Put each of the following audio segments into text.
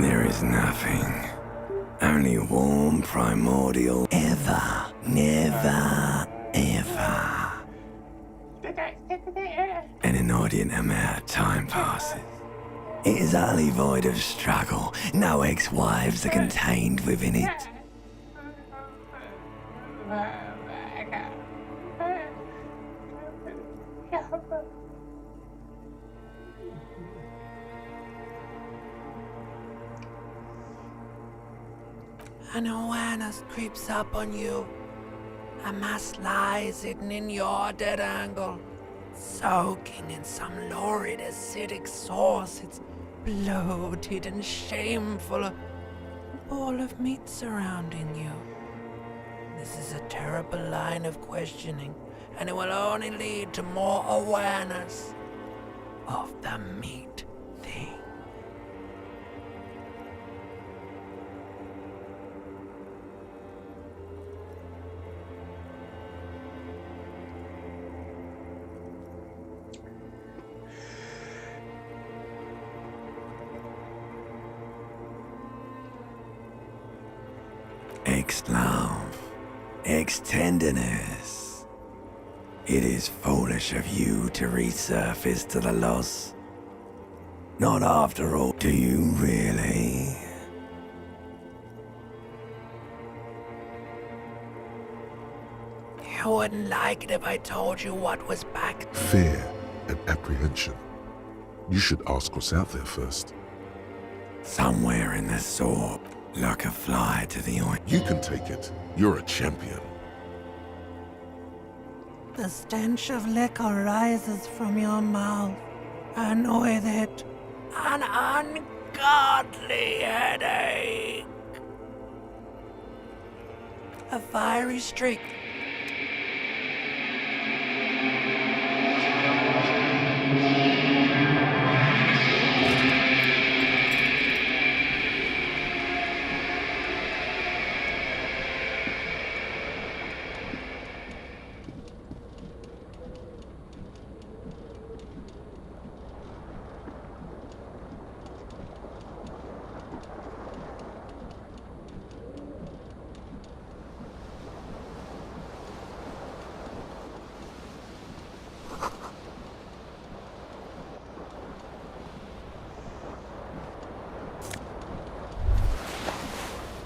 There is nothing. Only warm, primordial, ever, never, ever. An inordinate amount of time passes. It is utterly void of struggle. No ex-wives are contained within it. An awareness creeps up on you. A mass lies hidden in your dead angle, soaking in some lurid acidic sauce. It's bloated and shameful, a ball of meat surrounding you. This is a terrible line of questioning, and it will only lead to more awareness of the meat thing. Ex-love, ex-tenderness. It is foolish of you to resurface to the loss. Not after all, do you really? You wouldn't like it if I told you what was back. Fear and apprehension. You should ask what's out there first. Somewhere in the swamp, like a fly to the oil. You can take it. You're a champion. The stench of liquor rises from your mouth, and with it, an ungodly headache. A fiery streak.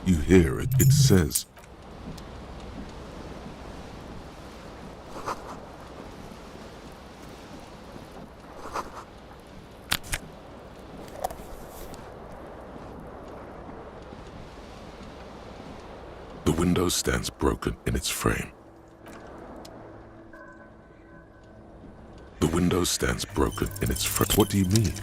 You hear it. It says, the window stands broken in its frame. The window stands broken in its frame. What do you mean?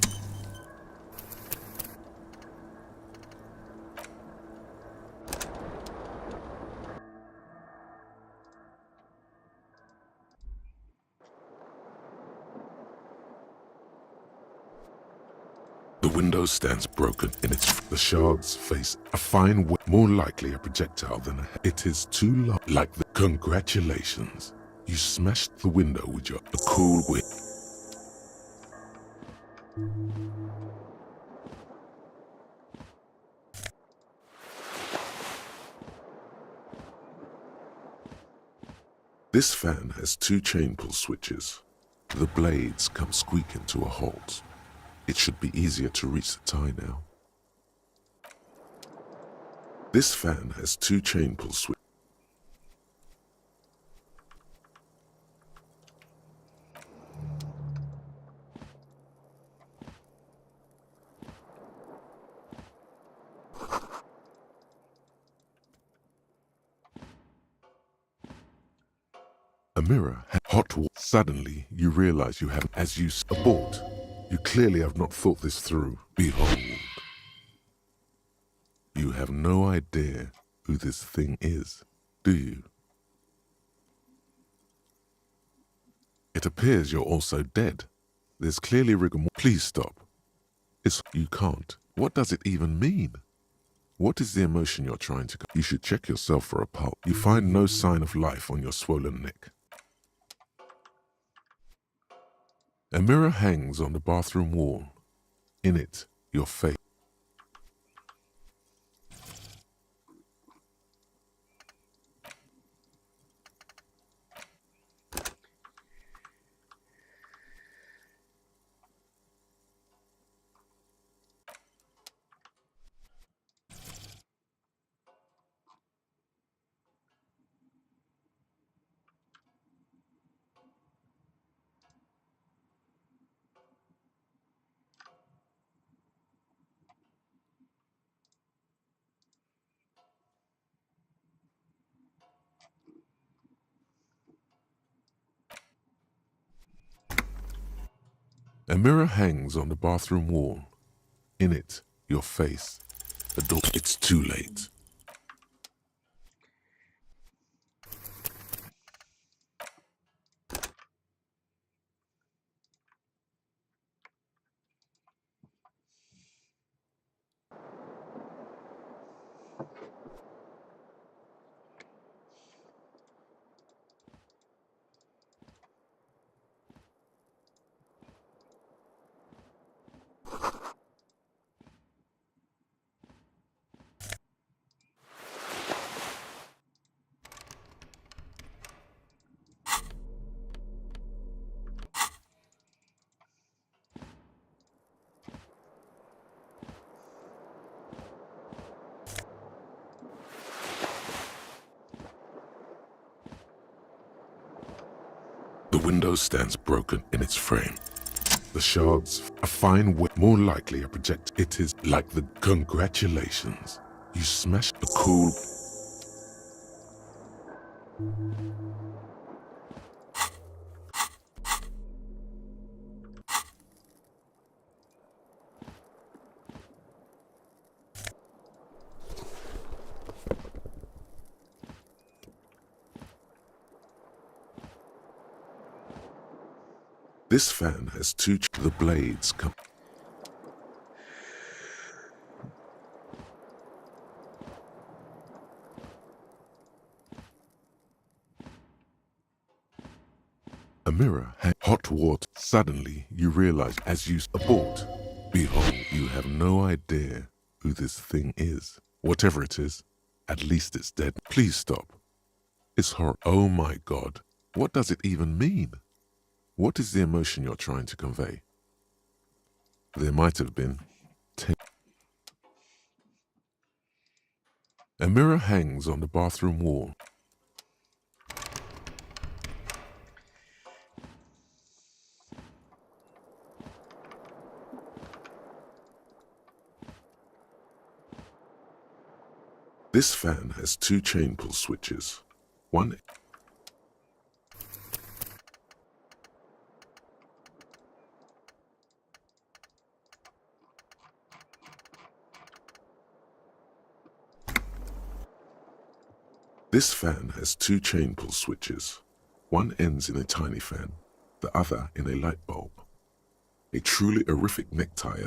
The window stands broken in its... The shards face a fine more likely a projectile than a... It is too long. Like the... Congratulations. You smashed the window with your... A cool wind. This fan has two chain pull switches. The blades come squeaking to a halt. It should be easier to reach the tie now. This fan has two chain pull switches. A mirror, hot water. Suddenly, you realize you have, as you abort. You clearly have not thought this through. Behold. You have no idea who this thing is, do you? It appears you're also dead. There's clearly rigor. Please stop. You can't. What does it even mean? What is the emotion you're trying to... You should check yourself for a pulse. You find no sign of life on your swollen neck. A mirror hangs on the bathroom wall. In it, your face. A mirror hangs on the bathroom wall. In it, your face. The door. It's too late. The window stands broken in its frame. The shards, a fine more likely a project. It is like the congratulations. You smashed a cool. This fan has two. The blades come. A mirror had hot water. Suddenly, you realize as you abort. Behold, you have no idea who this thing is. Whatever it is, at least it's dead. Please stop. It's horror. Oh my God. What does it even mean? What is the emotion you're trying to convey? There might have been 10. A mirror hangs on the bathroom wall. This fan has two chain pull switches. One. This fan has two chain pull switches. One ends in a tiny fan, the other in a light bulb. A truly horrific necktie.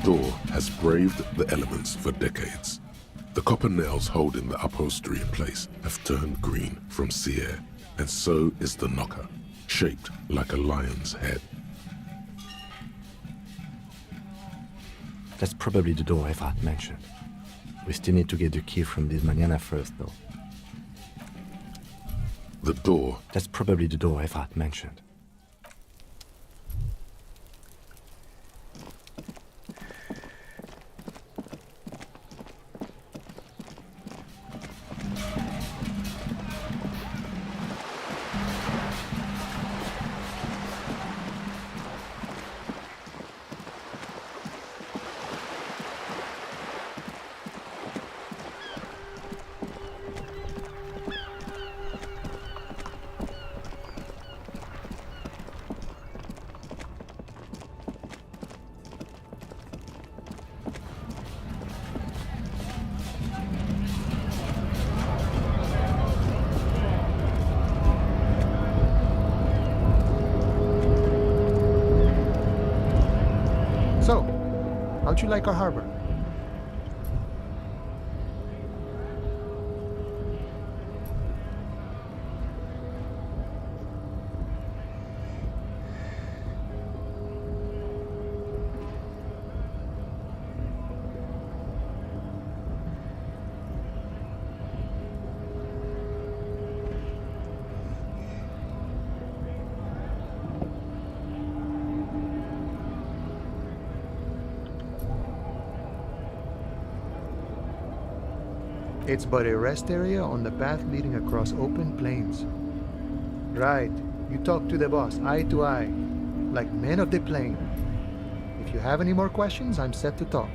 door has braved the elements for decades. The copper nails holding the upholstery in place have turned green from sea air, and so is the knocker, shaped like a lion's head. That's probably the door Ephrat mentioned. We still need to get the key from this manana first, though. The door. That's probably the door Ephrat mentioned. So, how'd you like our harbor? It's but a rest area on the path leading across open plains. Right, you talk to the boss, eye to eye, like men of the plain. If you have any more questions, I'm set to talk.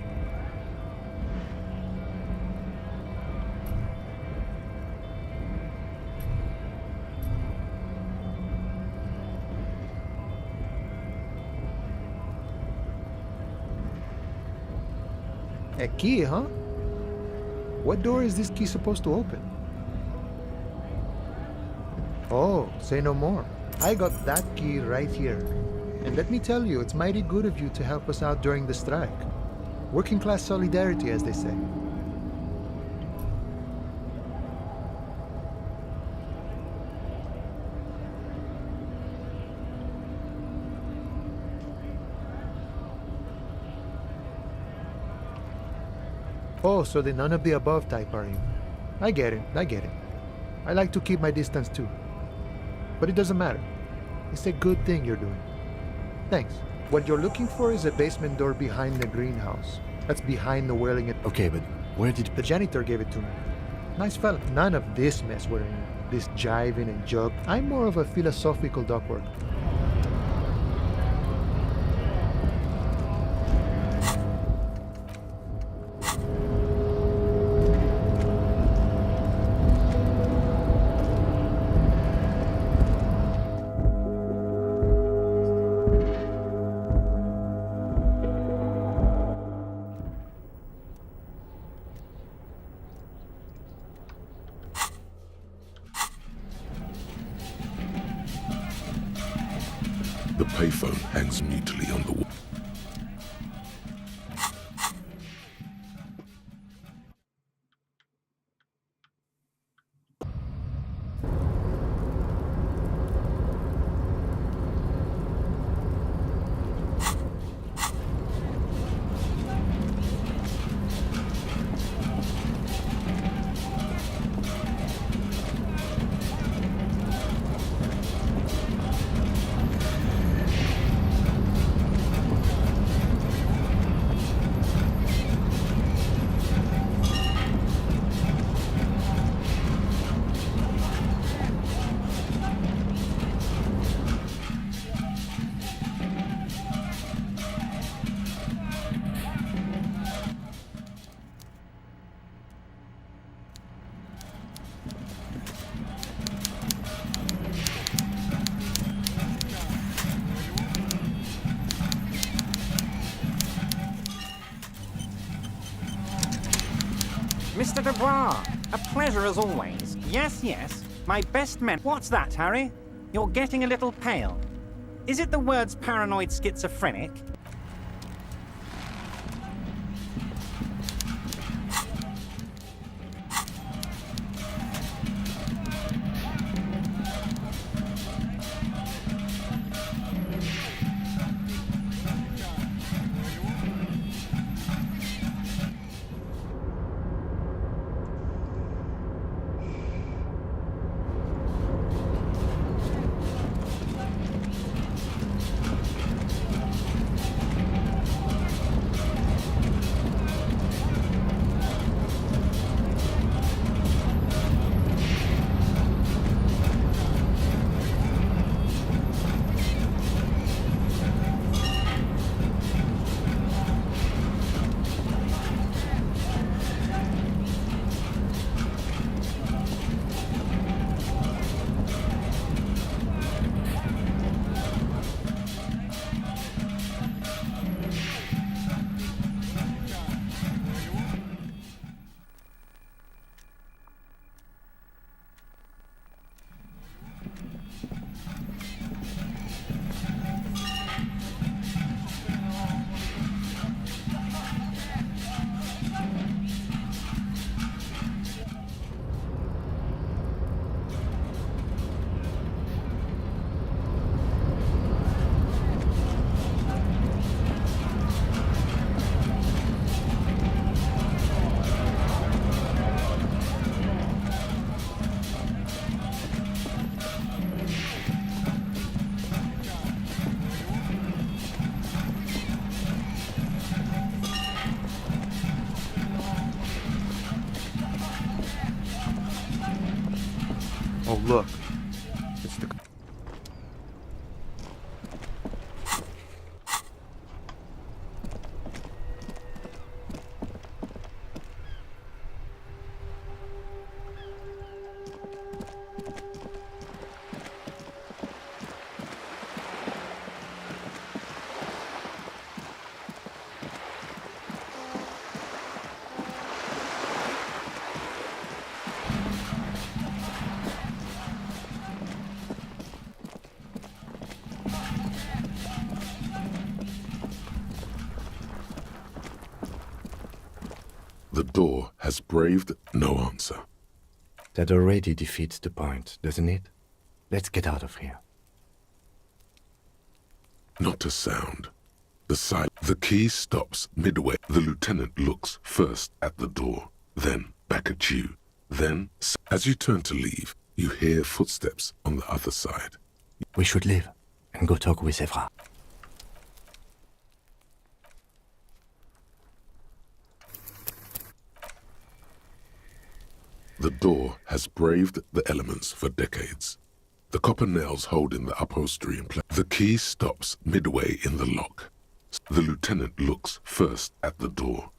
A key, huh? What door is this key supposed to open? Oh, say no more. I got that key right here. And let me tell you, it's mighty good of you to help us out during the strike. Working class solidarity, as they say. Oh, so the none of the above type are you? I get it, I get it. I like to keep my distance too. But it doesn't matter. It's a good thing you're doing. Thanks. What you're looking for is a basement door behind the greenhouse. That's behind the whirling. Okay, but where did... The janitor gave it to me. Nice fella. None of this mess we're in. This jiving and jug. I'm more of a philosophical duckworth. The payphone hangs mutely on the wall. Mr. Dubois, a pleasure as always. Yes, yes, my best men. What's that, Harry? You're getting a little pale. Is it the words paranoid schizophrenic? Oh, look. It's the... The door has braved no answer. That already defeats the point, doesn't it? Let's get out of here. Not a sound. The key stops midway. The lieutenant looks first at the door, then back at you. Then, as you turn to leave, you hear footsteps on the other side. We should leave and go talk with Evra. The door has braved the elements for decades. The copper nails holding the upholstery in place. The key stops midway in the lock. The lieutenant looks first at the door.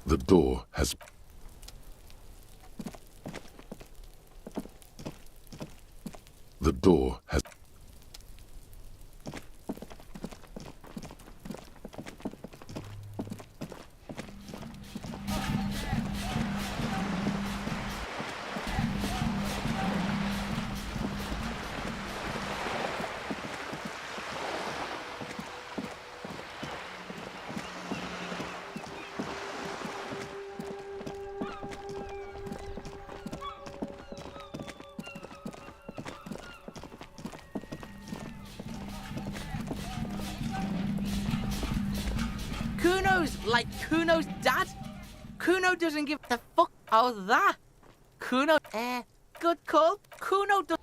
The door has... The door has... Kuno's like Kuno's dad. Kuno doesn't give the fuck about that. Kuno, good call. Kuno does.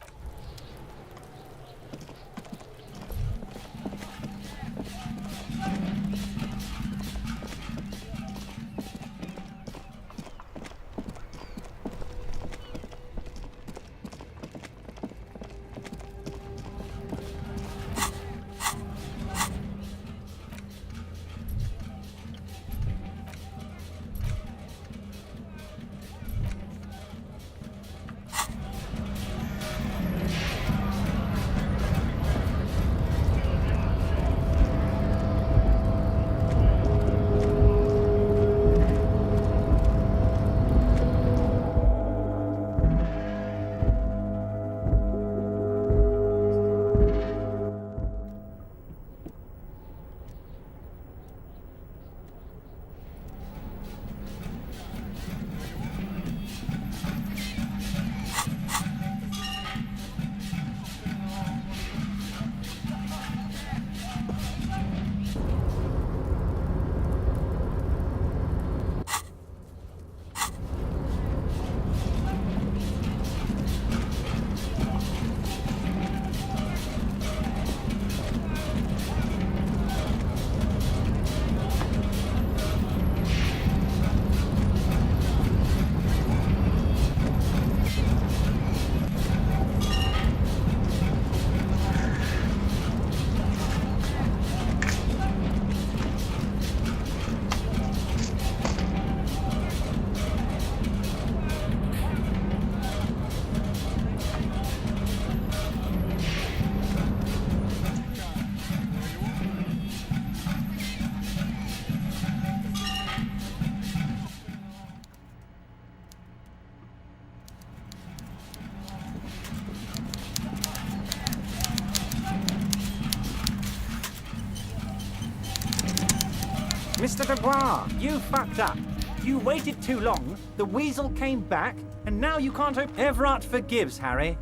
Mr. Dubois, you fucked up. You waited too long, the weasel came back, and now you can't open... Everard forgives, Harry.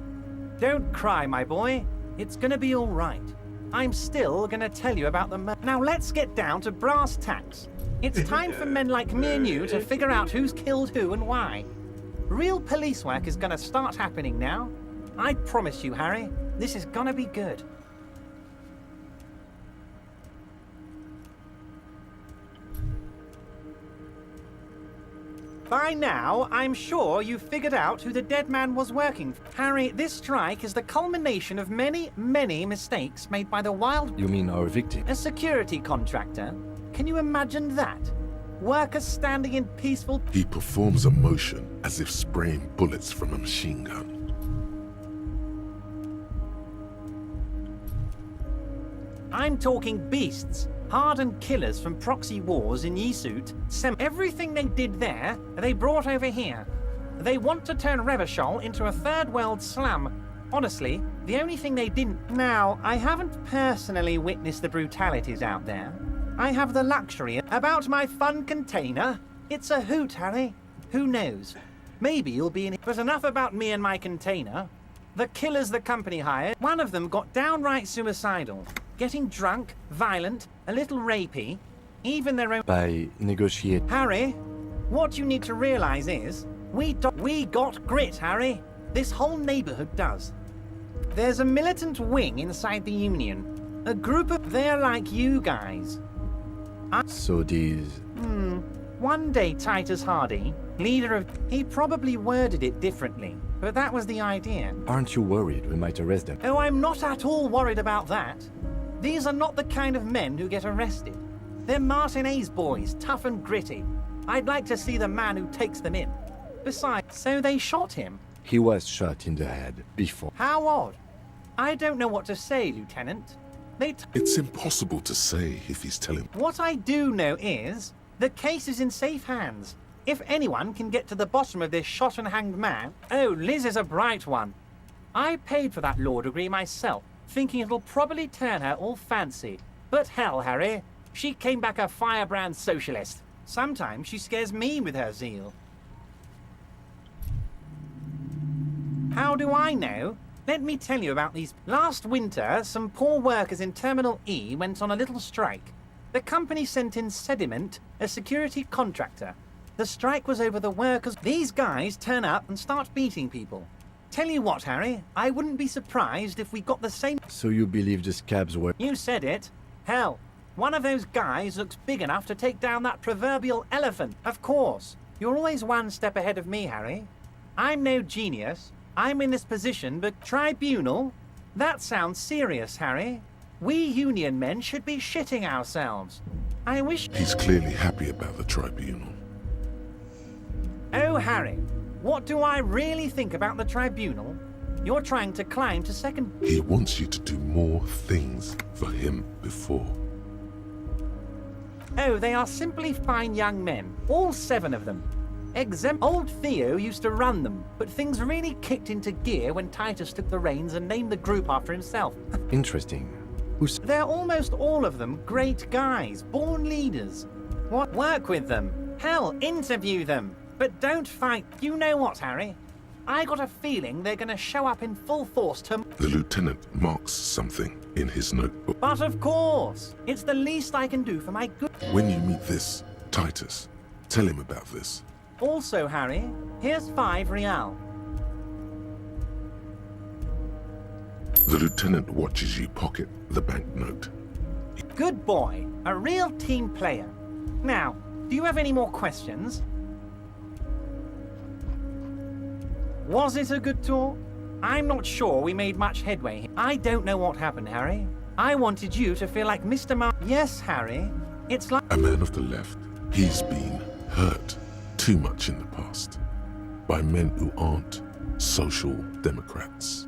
Don't cry, my boy. It's gonna be all right. I'm still gonna tell you about the... Now let's get down to brass tacks. It's time for men like me and you to figure out who's killed who and why. Real police work is gonna start happening now. I promise you, Harry, this is gonna be good. By now, I'm sure you've figured out who the dead man was working for. Harry, this strike is the culmination of many, many mistakes made by the Wild... You mean our victim? A security contractor? Can you imagine that? Workers standing in peaceful... He performs a motion as if spraying bullets from a machine gun. I'm talking beasts. Hardened killers from proxy wars in Yesut. Everything they did there, they brought over here. They want to turn Revachol into a third world slum. Honestly, the only thing they didn't... Now, I haven't personally witnessed the brutalities out there. I have the luxury. About my fun container, it's a hoot, Harry. Who knows? Maybe you'll be in it. But enough about me and my container. The killers the company hired, one of them got downright suicidal. Getting drunk, violent, a little rapey, even their own... By negotiate... Harry, what you need to realize is, we got grit, Harry. This whole neighborhood does. There's a militant wing inside the Union. A group of... They're like you guys. So these... One day Titus Hardy, leader of... He probably worded it differently, but that was the idea. Aren't you worried we might arrest them? Oh, I'm not at all worried about that. These are not the kind of men who get arrested. They're Martinez boys, tough and gritty. I'd like to see the man who takes them in. Besides, so they shot him. He was shot in the head before. How odd. I don't know what to say, Lieutenant. It's impossible to say if he's telling... What I do know is, the case is in safe hands. If anyone can get to the bottom of this shot and hanged man... Oh, Liz is a bright one. I paid for that law degree myself, thinking it'll probably turn her all fancy. But hell, Harry, she came back a firebrand socialist. Sometimes she scares me with her zeal. How do I know? Let me tell you about these. Last winter, some poor workers in Terminal E went on a little strike. The company sent in Sediment, a security contractor. The strike was over the workers. These guys turn up and start beating people. Tell you what, Harry, I wouldn't be surprised if we got the same... So you believe the scabs were... You said it. Hell, one of those guys looks big enough to take down that proverbial elephant. Of course. You're always one step ahead of me, Harry. I'm no genius. I'm in this position, but tribunal? That sounds serious, Harry. We Union men should be shitting ourselves. I wish... He's clearly happy about the tribunal. Oh, Harry, what do I really think about the tribunal? You're trying to climb to second... He wants you to do more things for him before. Oh, they are simply fine young men. All 7 of them. Old Theo used to run them, but things really kicked into gear when Titus took the reins and named the group after himself. Interesting. Who's... They're almost all of them great guys, born leaders. What? Work with them. Hell, interview them. But don't fight. You know what, Harry? I got a feeling they're gonna show up in full force to... The lieutenant marks something in his notebook. But of course, it's the least I can do for my good... When you meet this Titus, tell him about this. Also, Harry, here's 5 real. The lieutenant watches you pocket the banknote. Good boy. A real team player. Now, do you have any more questions? Was it a good tour? I'm not sure we made much headway here. I don't know what happened, Harry. I wanted you to feel like Mr. Yes, Harry. It's like... A man of the left. He's been hurt too much in the past by men who aren't social democrats.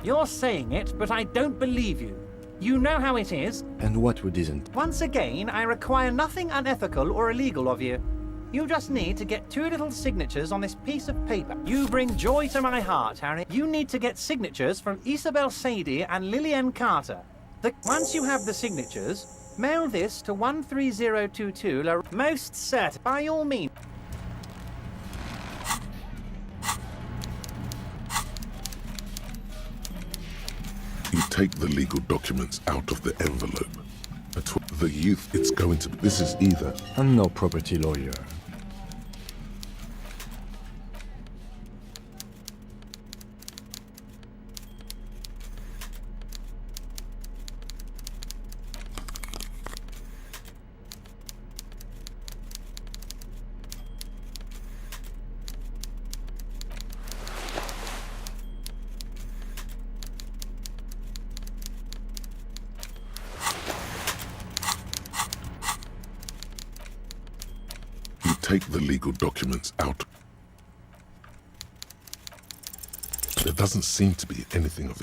You're saying it, but I don't believe you. You know how it is. And what would isn't? Once again, I require nothing unethical or illegal of you. You just need to get 2 little signatures on this piece of paper. You bring joy to my heart, Harry. You need to get signatures from Isabel Sadie and Lillian Carter. Once you have the signatures, Mail this to 13022 La... Most certain. By all means. You take the legal documents out of the envelope. The youth it's going to... This is either... I'm no property lawyer. You take the legal documents out. There doesn't seem to be anything of...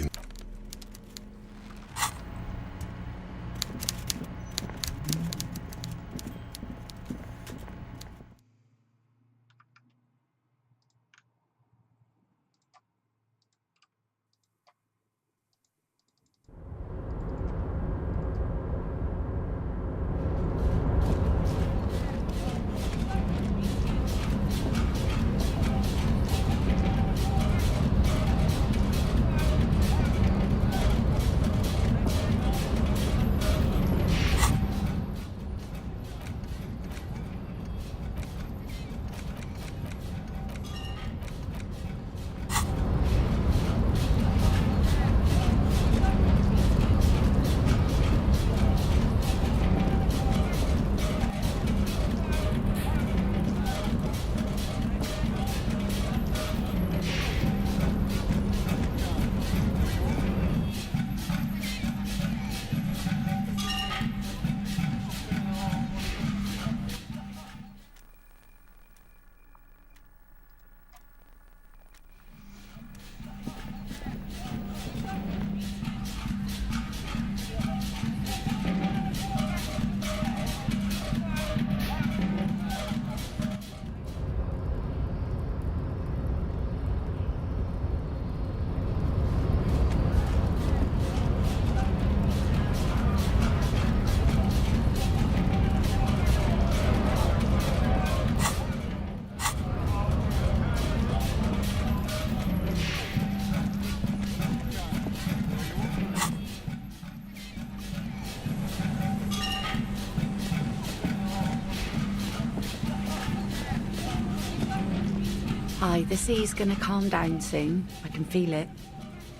Hi, the sea's gonna calm down soon. I can feel it.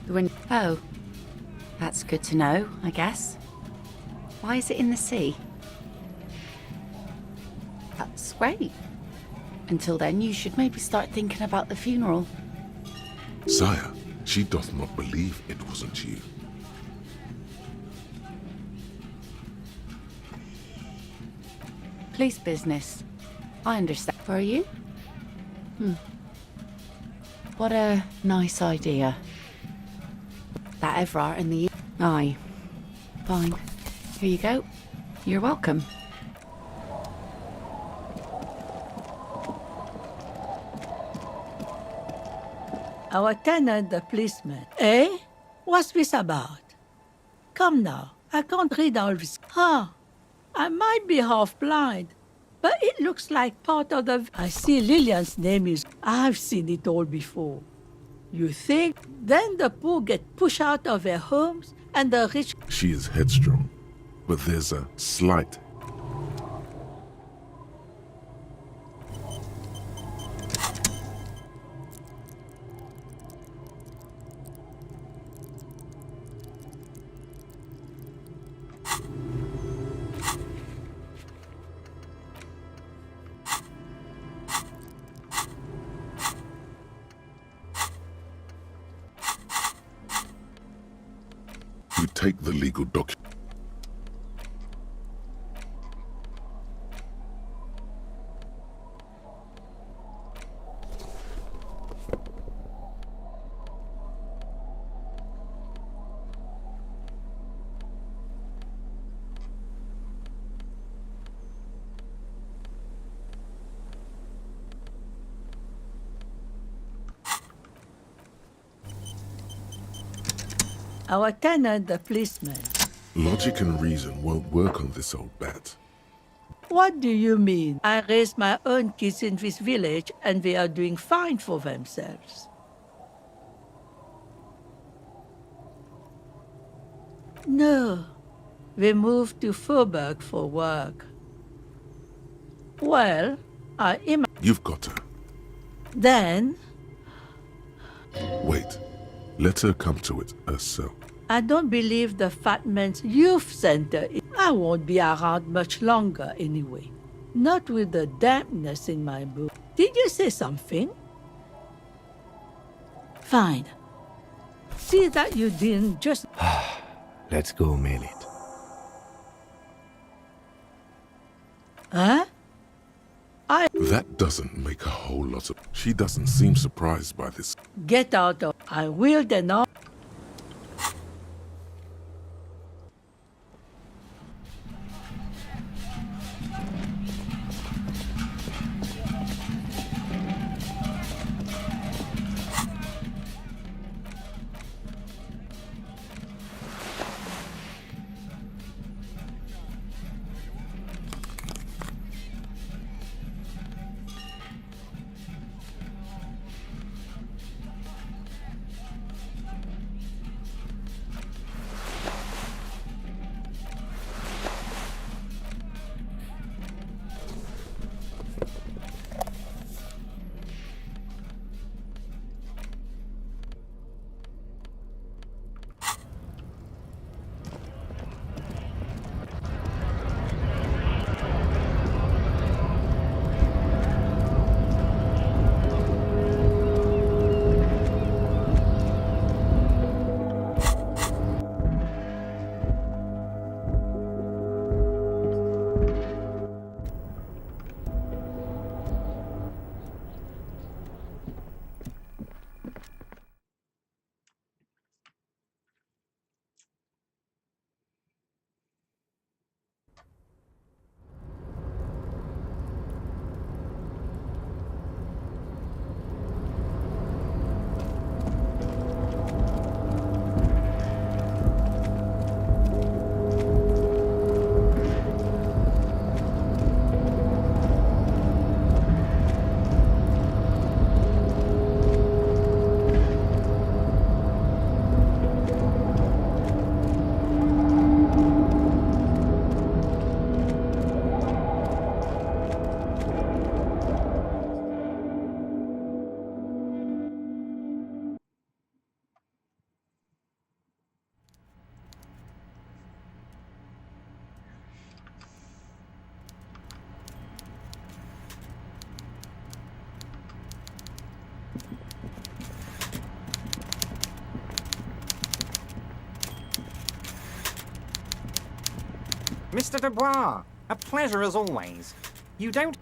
The wind. Oh, that's good to know, I guess. Why is it in the sea? That's great. Until then, you should maybe start thinking about the funeral. Sire, she doth not believe it wasn't you. Police business. I understand. For you? What a nice idea. That Everard and the... Aye. Fine. Here you go. You're welcome. Our tenant, the policeman. Eh? What's this about? Come now, I can't read all this. I might be half blind, but it looks like part of the... I see Lillian's name is... I've seen it all before. You think? Then the poor get pushed out of their homes, and the rich... She is headstrong, but there's a slight... You take the legal document. Our tenant, the policeman. Logic and reason won't work on this old bat. What do you mean? I raised my own kids in this village and they are doing fine for themselves. No, they moved to Faubourg for work. Well, I imagine. You've got her. Then, Wait. Let her come to it herself. I don't believe the Fat Man's Youth Center. I won't be around much longer anyway. Not with the dampness in my boot. Did you say something? Fine. See that you didn't just... Let's go, Melit. Huh? That doesn't make a whole lot of... She doesn't seem surprised by this. Get out of... I will then not... Mr. Dubois, a pleasure as always. You don't...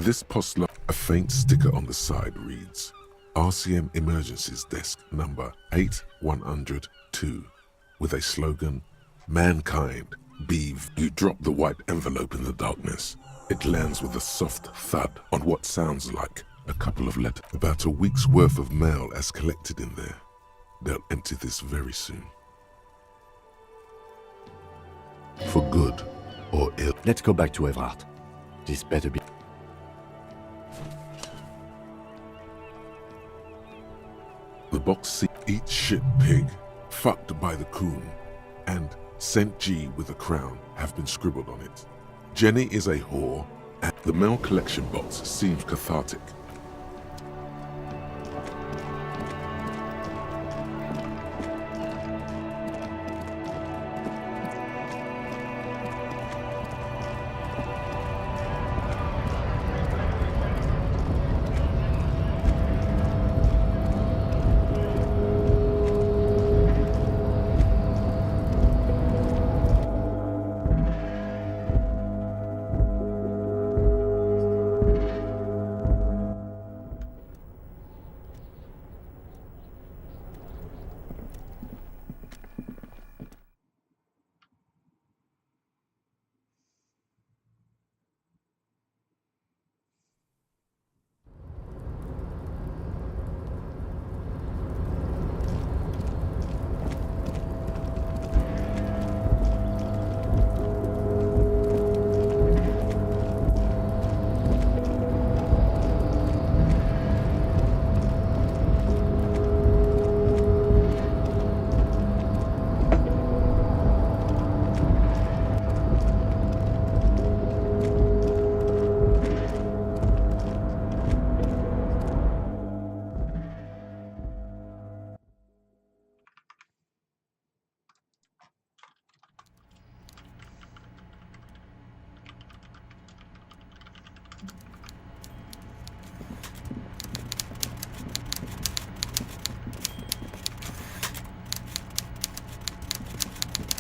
This postler, a faint sticker on the side reads, RCM Emergencies Desk number 8102, with a slogan, Mankind, Beeve. You drop the white envelope in the darkness. It lands with a soft thud on what sounds like a couple of letters. About a week's worth of mail as collected in there. They'll empty this very soon. For good or ill. Let's go back to Everard. This better be... The box seat, eat shit pig, fucked by the coon, and St. G with a crown have been scribbled on it. Jenny is a whore, and the mail collection box seems cathartic.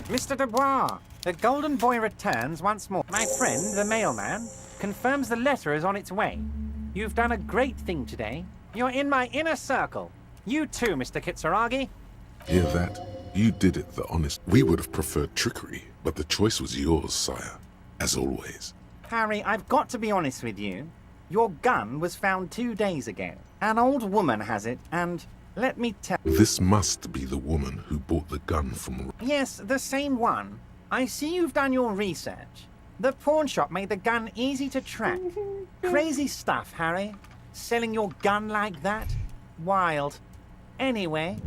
Mr. Dubois, the Golden Boy returns once more. My friend, the mailman, confirms the letter is on its way. You've done a great thing today. You're in my inner circle. You too, Mr. Kitsuragi. Hear that? You did it the honest. We would have preferred trickery, but the choice was yours, sire. As always. Harry, I've got to be honest with you. Your gun was found 2 days ago. An old woman has it, and let me tell... This must be the woman who bought the gun from... Yes, the same one. I see you've done your research. The pawn shop made the gun easy to track. Crazy stuff, Harry. Selling your gun like that? Wild. Anyway...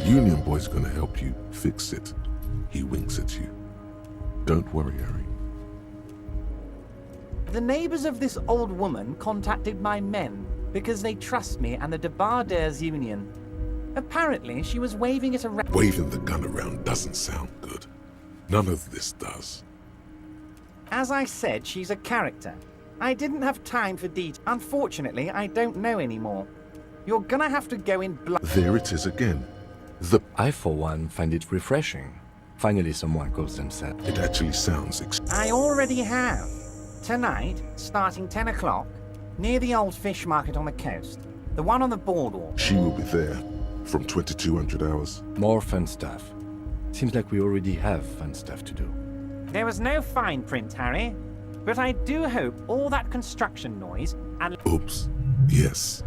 Union Boy's gonna help you fix it. He winks at you. Don't worry, Harry. The neighbors of this old woman contacted my men because they trust me and the Debarders Union. Apparently, she was waving it around. Waving the gun around doesn't sound good. None of this does. As I said, she's a character. I didn't have time for detail. Unfortunately, I don't know anymore. You're gonna have to go in blind. There it is again. I, for one, find it refreshing. Finally, someone calls themselves. It actually sounds... I already have. Tonight, starting 10 o'clock, near the old fish market on the coast. The one on the boardwalk. She will be there from 2200 hours. More fun stuff. Seems like we already have fun stuff to do. There was no fine print, Harry. But I do hope all that construction noise and... Oops. Yes.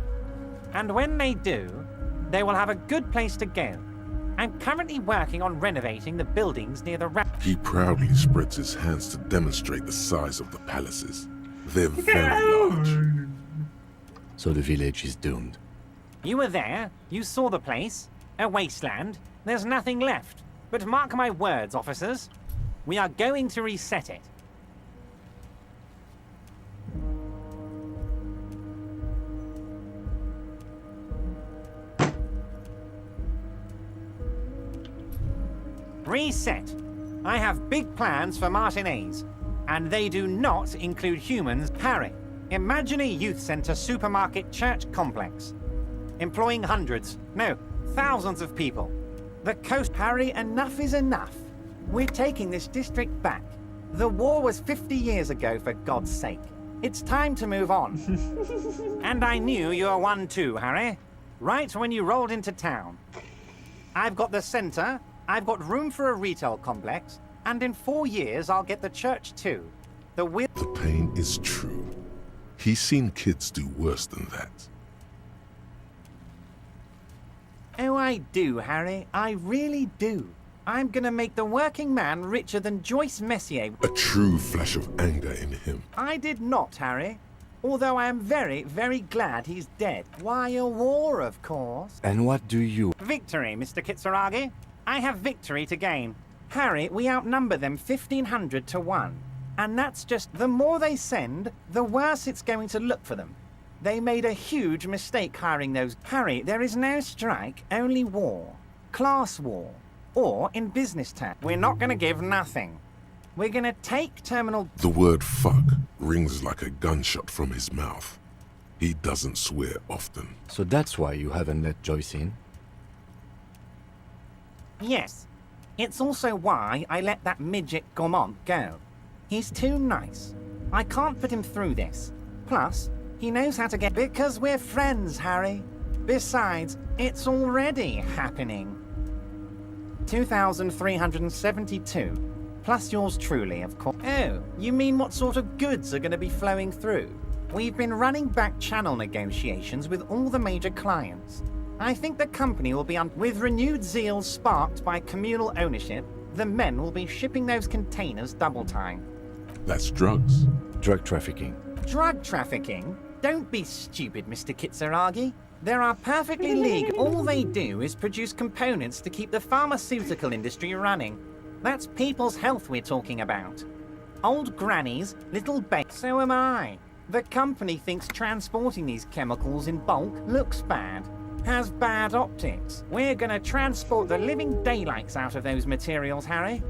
And when they do, they will have a good place to go. I'm currently working on renovating the buildings near the He proudly spreads his hands to demonstrate the size of the palaces. They're very large. So the village is doomed. You were there. You saw the place. A wasteland. There's nothing left. But mark my words, officers. We are going to reset it. Reset. I have big plans for Martinez. And they do not include humans. Harry, imagine a youth centre supermarket church complex, employing hundreds, no, thousands of people. The coast... Harry, enough is enough. We're taking this district back. The war was 50 years ago, for God's sake. It's time to move on. And I knew you were one too, Harry. Right when you rolled into town. I've got the centre, I've got room for a retail complex, and in 4 years I'll get the church too. The pain is true. He's seen kids do worse than that. Oh, I do, Harry. I really do. I'm gonna make the working man richer than Joyce Messier. A true flash of anger in him. I did not, Harry. Although I am very, very glad he's dead. Why, a war, of course. And what do you... Victory, Mr. Kitsuragi. I have victory to gain. Harry, we outnumber them 1,500 to 1. And that's just... The more they send, the worse it's going to look for them. They made a huge mistake hiring those... Harry, there is no strike, only war. Class war. Or, in business terms, we're not going to give nothing. We're going to take terminal... The word fuck rings like a gunshot from his mouth. He doesn't swear often. So that's why you haven't let Joyce in? Yes. It's also why I let that midget Gaumont go. He's too nice. I can't put him through this. Plus, he knows how to get... Because we're friends, Harry. Besides, it's already happening. 2,372. Plus yours truly, of course. Oh, you mean what sort of goods are going to be flowing through? We've been running back channel negotiations with all the major clients. I think the company will be with renewed zeal sparked by communal ownership. The men will be shipping those containers double time. That's drugs. Drug trafficking. Drug trafficking? Don't be stupid, Mr. Kitsuragi. There are perfectly legal. All they do is produce components to keep the pharmaceutical industry running. That's people's health we're talking about. Old grannies, little babes. So am I. The company thinks transporting these chemicals in bulk looks bad, has bad optics. We're gonna transport the living daylights out of those materials, Harry.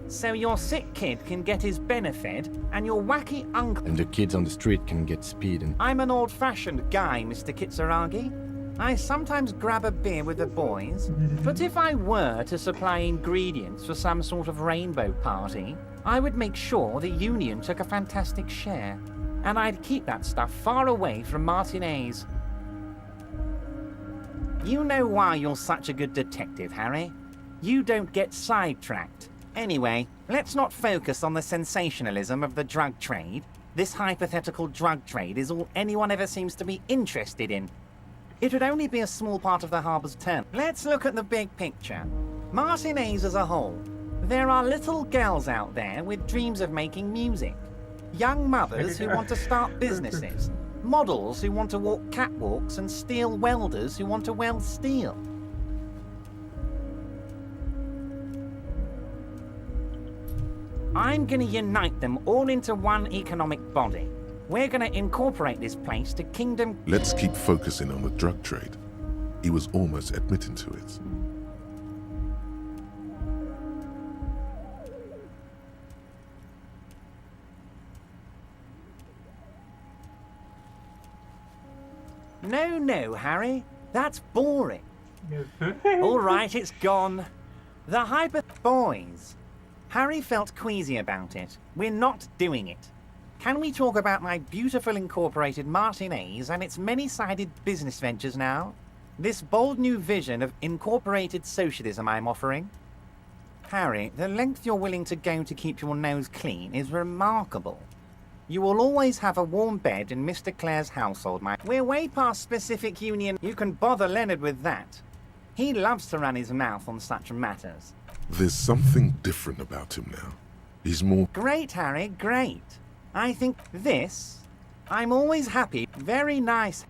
So your sick kid can get his benefit, and your wacky uncle... And the kids on the street can get speed and... I'm an old-fashioned guy, Mr. Kitsuragi. I sometimes grab a beer with the boys, but if I were to supply ingredients for some sort of rainbow party, I would make sure the union took a fantastic share, and I'd keep that stuff far away from Martinez. You know why you're such a good detective, Harry. You don't get sidetracked. Anyway, let's not focus on the sensationalism of the drug trade. This hypothetical drug trade is all anyone ever seems to be interested in. It would only be a small part of the harbor's turn. Let's look at the big picture. Martinez as a whole. There are little girls out there with dreams of making music. Young mothers who want to start businesses. Models who want to walk catwalks and steel welders who want to weld steel. I'm gonna unite them all into one economic body. We're gonna incorporate this place to Kingdom... Let's keep focusing on the drug trade. He was almost admitting to it. No, Harry. That's boring. All right, it's gone. The Boys. Harry felt queasy about it. We're not doing it. Can we talk about my beautiful incorporated Martinez and its many-sided business ventures now? This bold new vision of incorporated socialism I'm offering? Harry, the length you're willing to go to keep your nose clean is remarkable. You will always have a warm bed in Mr. Clare's household, We're way past specific union. You can bother Leonard with that. He loves to run his mouth on such matters. There's something different about him now. He's more... Great, Harry, great. I think this... I'm always happy. Very nice.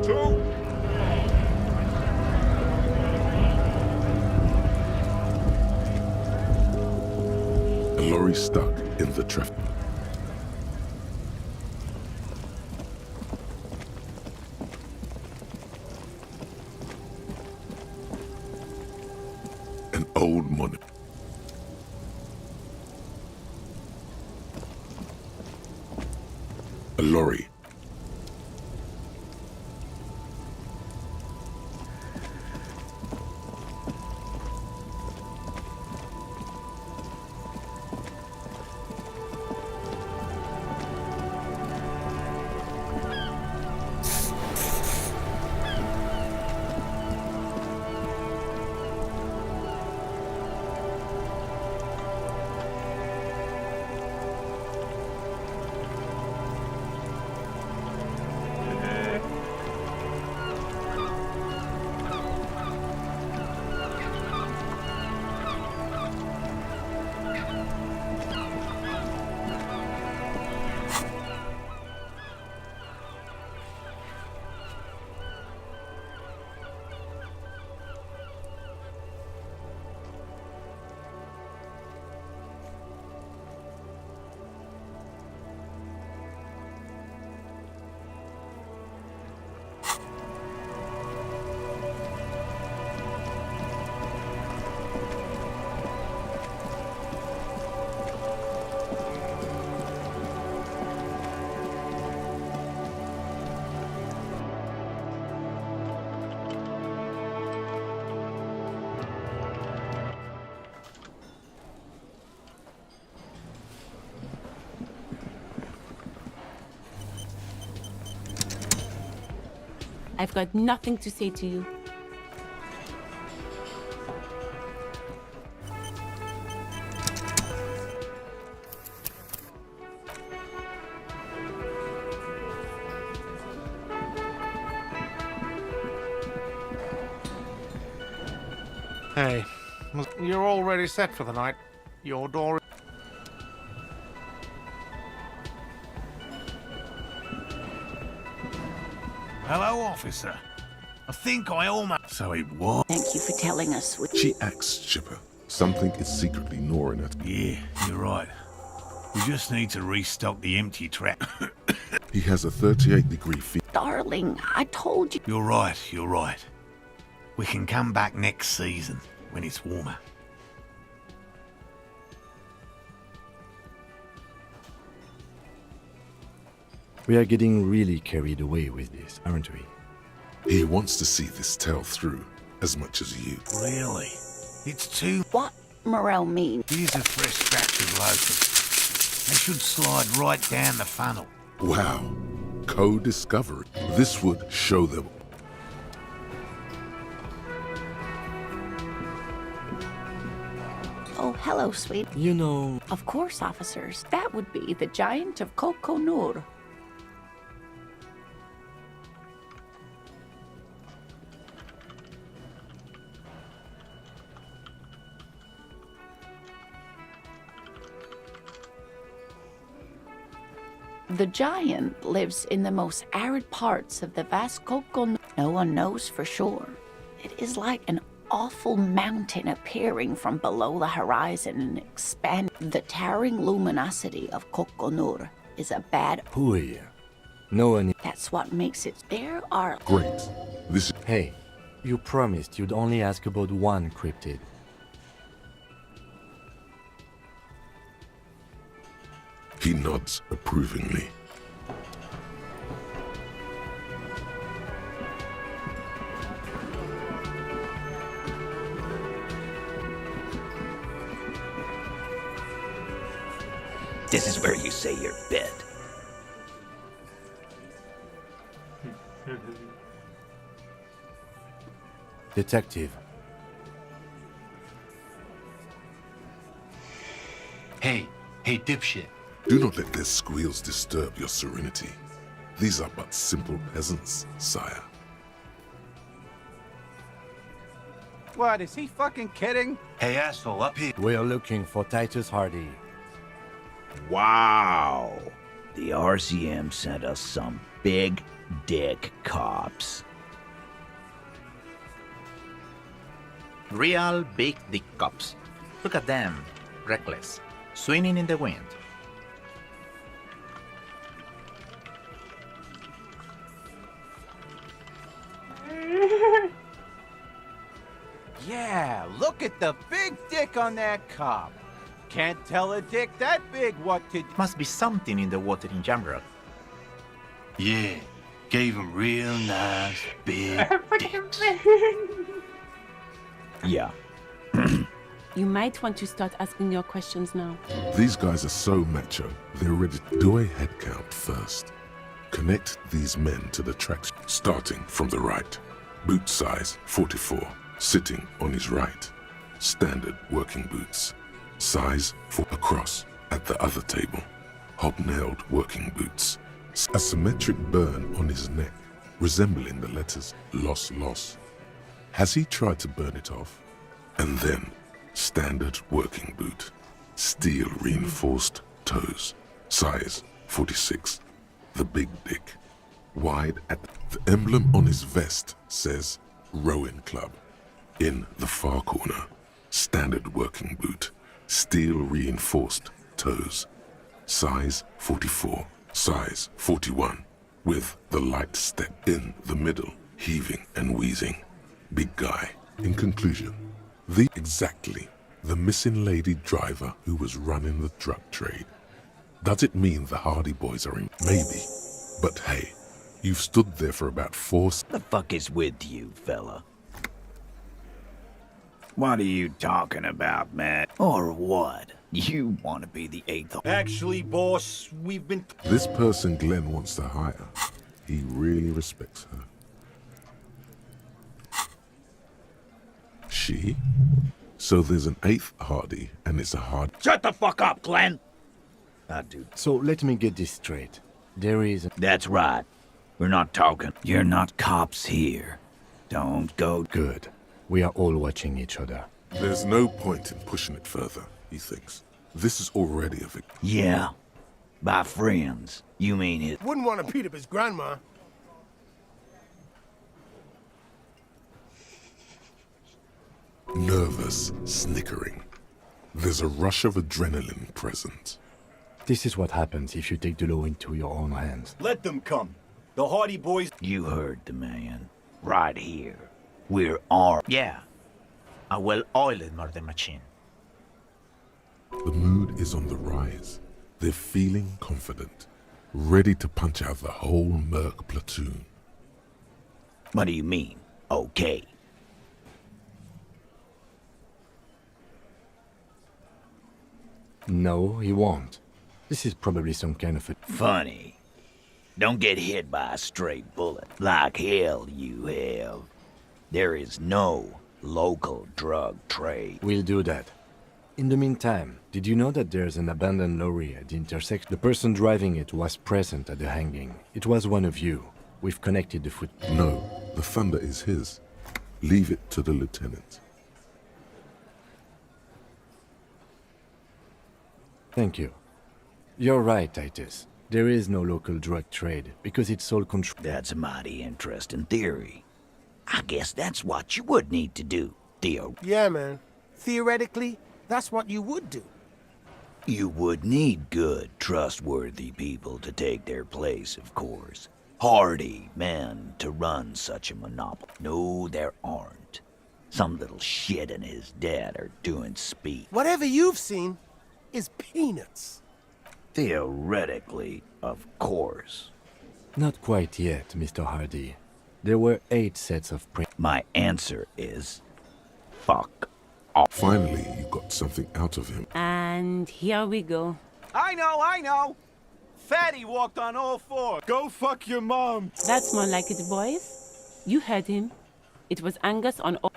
A lorry stuck in the traffic. An old monument. A lorry. I've got nothing to say to you. Hey, you're already set for the night. Your door. Hello, officer. I think I almost... So it was. Thank you for telling us. She acts chipper. Something is secretly gnawing at her. Yeah, you're right. We just need to restock the empty trap. He has a 38-degree fever. Darling, I told you. You're right, you're right. We can come back next season, when it's warmer. We are getting really carried away with this, aren't we? He wants to see this tale through as much as you. Really? It's too... What Morel mean? Here's a fresh batch of locust. They should slide right down the funnel. Wow. Co-discovery. This would show them. Oh, hello, sweet. You know... Of course, officers. That would be the Giant of Coconur. The giant lives in the most arid parts of the vast Coconur. No one knows for sure. It is like an awful mountain appearing from below the horizon and expanding. The towering luminosity of Coconur is a bad... Who here? No one... That's what makes it... There are... Great. This... Hey, you promised you'd only ask about one cryptid. He nods approvingly. This is where you say your bit. Detective. Hey, dipshit. Do not let their squeals disturb your serenity. These are but simple peasants, sire. What, is he fucking kidding? Hey, asshole, up here. We're looking for Titus Hardy. Wow. The RCM sent us some big dick cops. Real big dick cops. Look at them, reckless, swinging in the wind. Yeah, look at the big dick on that cop. Can't tell a dick that big what to do. Must be something in the water in Jamrock. Yeah, gave him real nice big dicks. Yeah. You might want to start asking your questions now. These guys are so macho, they're ready to do a head count first. Connect these men to the tracks, starting from the right. Boot size 44, sitting on his right. Standard working boots. Size 4 across at the other table. Hobnailed working boots. A symmetric burn on his neck, resembling the letters loss loss. Has he tried to burn it off? And then, standard working boot. Steel reinforced toes. Size 46. The big dick. Wide at the emblem on his vest says Rowing Club. In the far corner, standard working boot. Steel reinforced toes. Size 44. Size 41. With the light step in the middle, heaving and wheezing. Big guy. In conclusion, exactly the missing lady driver who was running the drug trade. Does it mean the Hardy Boys are in? Maybe. But hey, you've stood there for about 4 The fuck is with you, fella? What are you talking about, man? Or what? You want to be the eighth? Actually, boss, we've been... This person Glenn wants to hire, he really respects her. She? So there's an 8th Hardy, and it's a hard... Shut the fuck up, Glenn! Dude. So let me get this straight. There is... That's right. We're not talking. You're not cops here. Don't go... Good. We are all watching each other. There's no point in pushing it further, he thinks. This is already a victory. Yeah. By friends. You mean his... Wouldn't want to beat up his grandma. Nervous, snickering. There's a rush of adrenaline present. This is what happens if you take the law into your own hands. Let them come. The Hardy Boys... You heard the man. Right here. We're armed. Yeah. A well-oiled murder machine. The mood is on the rise. They're feeling confident, ready to punch out the whole Merc platoon. What do you mean? Okay. No, he won't. This is probably some kind of a... Funny. Don't get hit by a stray bullet. Like hell you have. There is no local drug trade. We'll do that. In the meantime, did you know that there's an abandoned lorry at the intersection? The person driving it was present at the hanging. It was one of you. We've connected the foot... No, the thunder is his. Leave it to the lieutenant. Thank you. You're right, Titus. There is no local drug trade, because it's all controlled. That's a mighty interesting theory. I guess that's what you would need to do, Theo. Yeah, man. Theoretically, that's what you would do. You would need good, trustworthy people to take their place, of course. Hardy men to run such a monopoly. No, there aren't. Some little shit and his dad are doing speed. Whatever you've seen is peanuts. Theoretically, of course. Not quite yet, Mr. Hardy. There were 8 sets of print. My answer is... fuck off. Finally, you got something out of him. And here we go. I know! Fatty walked on all 4. Go fuck your mom. That's more like it, boys. You heard him. It was Angus on all...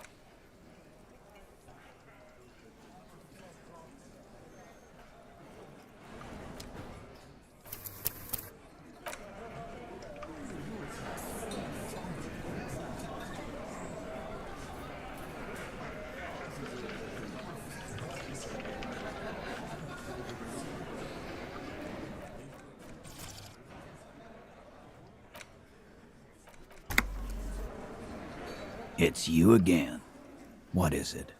It's you again. What is it?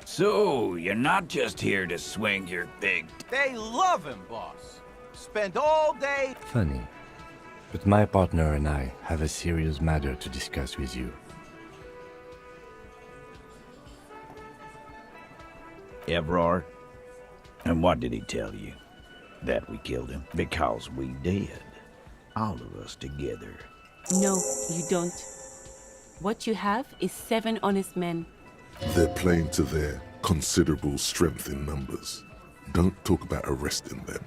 So, you're not just here to swing your big... They love him, boss. Spend all day... Funny. But my partner and I have a serious matter to discuss with you. Evrard? And what did he tell you? That we killed him? Because we did. All of us together. No, you don't. What you have is 7 honest men. They're playing to their considerable strength in numbers. Don't talk about arresting them.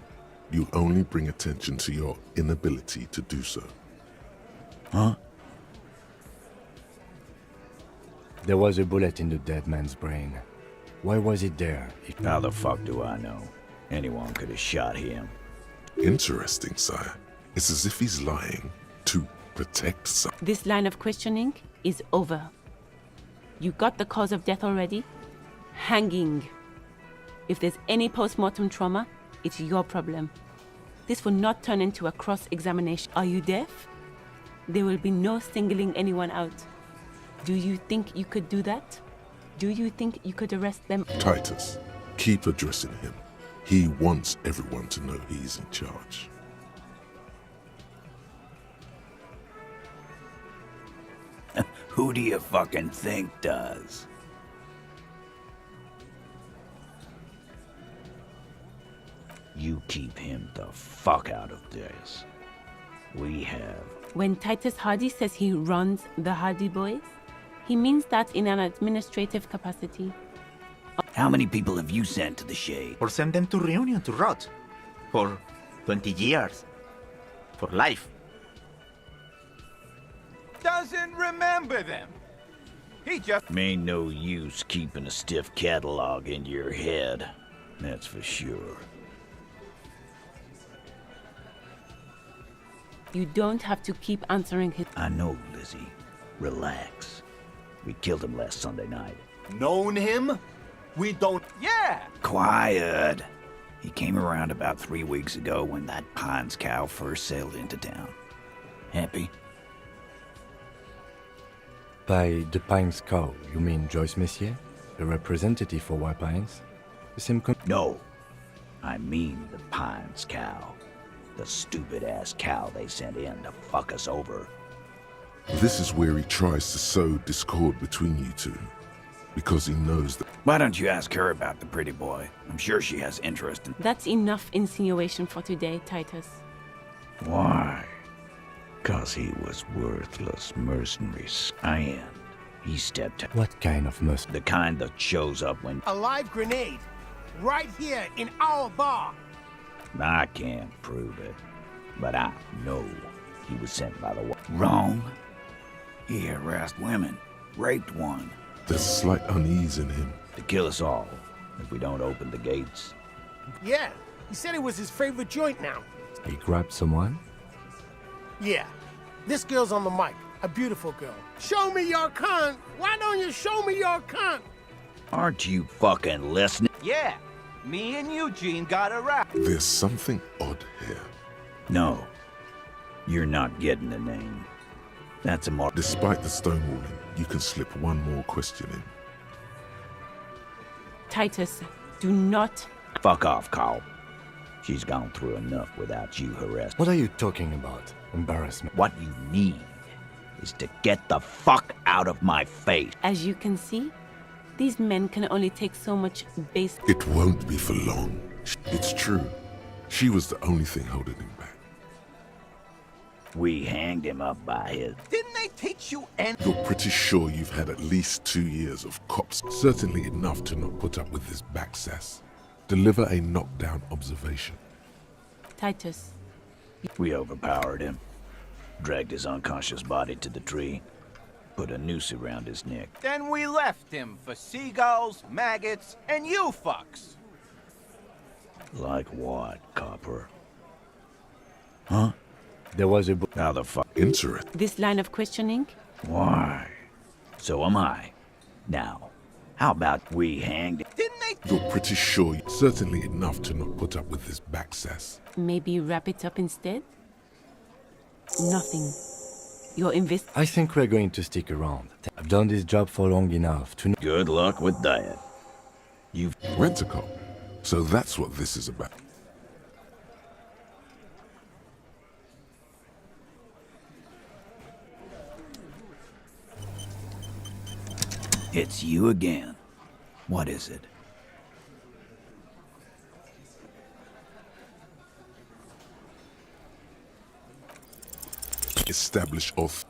You'll only bring attention to your inability to do so. Huh? There was a bullet in the dead man's brain. Why was it there? How the fuck do I know? Anyone could have shot him. Interesting, sire. It's as if he's lying to protect some. This line of questioning is over. You got the cause of death already? Hanging. If there's any post-mortem trauma, it's your problem. This will not turn into a cross-examination. Are you deaf? There will be no singling anyone out. Do you think you could do that? Do you think you could arrest them? Titus, keep addressing him. He wants everyone to know he's in charge. Who do you fucking think does? You keep him the fuck out of this. We have... When Titus Hardy says he runs the Hardy Boys, he means that in an administrative capacity. How many people have you sent to the Shade? Or send them to Reunion to rot. For 20 years. For life. Doesn't remember them. He just... Ain't no use keeping a stiff catalog in your head. That's for sure. You don't have to keep answering his... I know, Lizzie. Relax. We killed him last Sunday night. Known him? We don't... Yeah! Quiet. He came around about 3 weeks ago when that Pines cow first sailed into town. Happy? By the Pines cow, you mean Joyce Messier? A representative for White Pines? The same No. I mean the Pines cow. The stupid-ass cow they sent in to fuck us over. This is where he tries to sow discord between you two. Because he knows that... Why don't you ask her about the pretty boy? I'm sure she has interest in... That's enough insinuation for today, Titus. Why? 'Cause he was worthless mercenary. And he stepped... What kind of mercenary? The kind that shows up when... A live grenade. Right here in our bar. I can't prove it. But I know he was sent by the... Wrong. He harassed women. Raped one. There's slight unease in him. To kill us all if we don't open the gates. Yeah, he said it was his favorite joint now. He grabbed someone? Yeah, this girl's on the mic. A beautiful girl. Show me your cunt. Why don't you show me your cunt? Aren't you fucking listening? Yeah. Me and Eugene got a rap. There's something odd here. No. You're not getting the name. That's a mark. Despite the stonewalling, you can slip one more question in. Titus, do not... Fuck off, Carl. She's gone through enough without you harassing. What are you talking about? Embarrassment. What you need is to get the fuck out of my face. As you can see, these men can only take so much base... It won't be for long. It's true. She was the only thing holding him back. We hanged him up by his... Didn't they teach you any... You're pretty sure you've had at least 2 years of cops. Certainly enough to not put up with this back sass. Deliver a knockdown observation. Titus. We overpowered him. Dragged his unconscious body to the tree. Put a noose around his neck. Then we left him for seagulls, maggots, and you fucks. Like what, Copper? Huh? There was a... How the fuck? Interesting. This line of questioning? Why? So am I. Now, how about we hang? Didn't they? You're pretty sure certainly enough to not put up with this back sass. Maybe wrap it up instead? Nothing. You're I think we're going to stick around. I've done this job for long enough to know. Good luck with that. You've Rent-a-cop. So that's what this is about. It's you again. What is it? Establish off.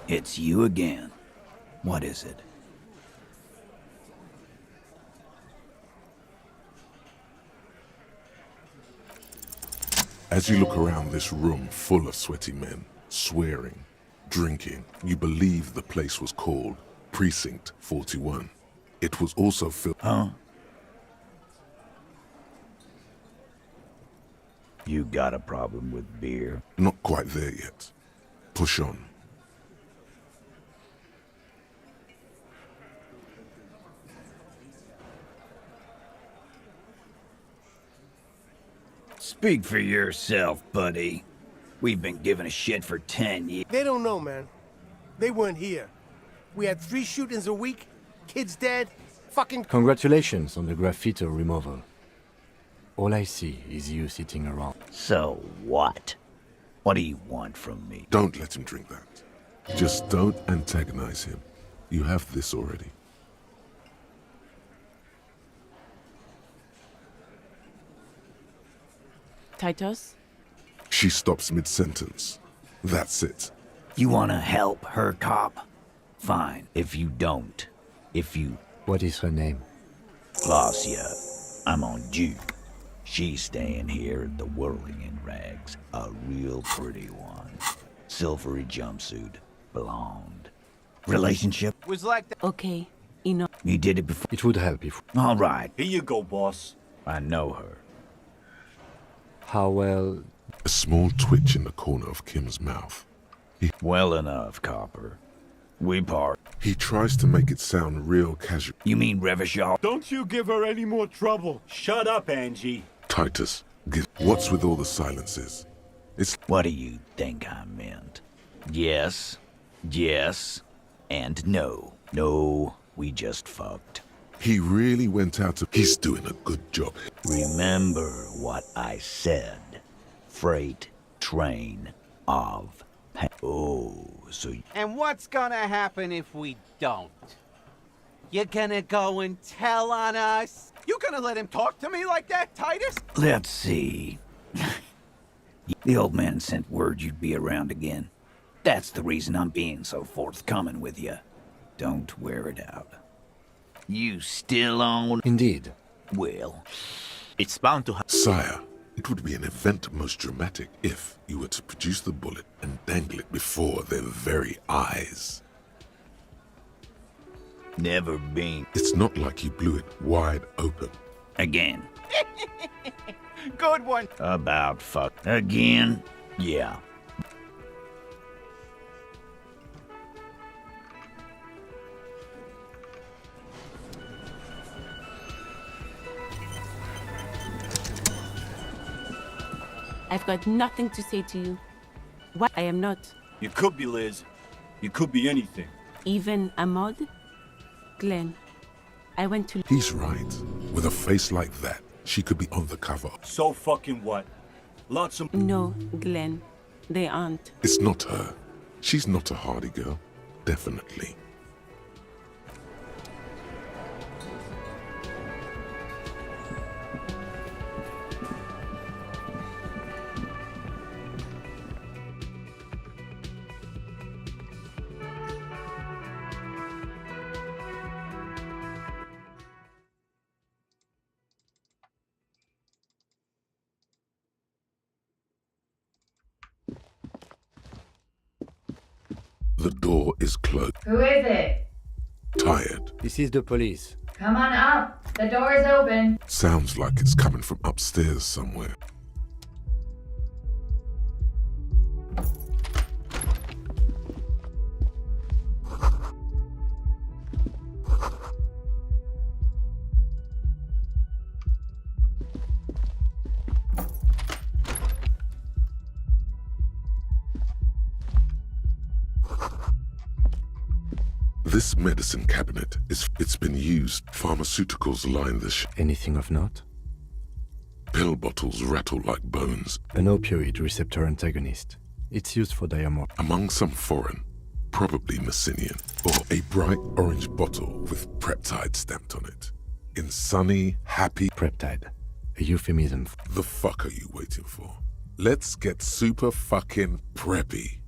It's you again. What is it? As you look around this room full of sweaty men, swearing, drinking, you believe the place was called Precinct 41. It was also filled... Huh? You got a problem with beer? Not quite there yet. Push on. Speak for yourself, buddy. We've been giving a shit for 10 years. They don't know, man. They weren't here. We had 3 shootings a week, kids dead, fucking... Congratulations on the graffiti removal. All I see is you sitting around. So what? What do you want from me? Don't let him drink that. Just don't antagonize him. You have this already. Titus? She stops mid-sentence. That's it. You wanna help her, cop? Fine. If you don't. If you... What is her name? Glacia. I'm on Duke. She's staying here at the Whirling in Rags. A real pretty one. Silvery jumpsuit. Blonde. Relationship? Was like that. Okay, enough. You did it before. It would help if... All right. Here you go, boss. I know her. How well... A small twitch in the corner of Kim's mouth. Well enough, copper. We part. He tries to make it sound real casual. You mean Revachol? Don't you give her any more trouble. Shut up, Angie. Titus, what's with all the silences? It's... What do you think I meant? Yes, yes, and no. No, we just fucked. He really went out to... He's doing a good job. Remember what I said. Freight train of... Oh, so... And what's gonna happen if we don't? You gonna go and tell on us? You gonna let him talk to me like that, Titus? Let's see. The old man sent word you'd be around again. That's the reason I'm being so forthcoming with you. Don't wear it out. You still on? Indeed. Well, it's bound to happen. Sire, it would be an event most dramatic if you were to produce the bullet and dangle it before their very eyes. Never been. It's not like you blew it wide open. Again. Good one. About fuck. Again? Yeah. I've got nothing to say to you. What? I am not. You could be Liz. You could be anything. Even Ahmad? Glenn, I went to... He's right. With a face like that, she could be on the cover. So fucking what? Lots of... No, Glenn. They aren't. It's not her. She's not a hardy girl. Definitely. The door is closed. Who is it? Tired. This is the police. Come on up. The door is open. Sounds like it's coming from upstairs somewhere. This medicine cabinet it's been used. Pharmaceuticals line this. Anything of note? Pill bottles rattle like bones. An opioid receptor antagonist. It's used for diamorph. Among some foreign, probably Messinian, or a bright orange bottle with Preptide stamped on it. In sunny, happy... Preptide. A euphemism. The fuck are you waiting for? Let's get super fucking preppy.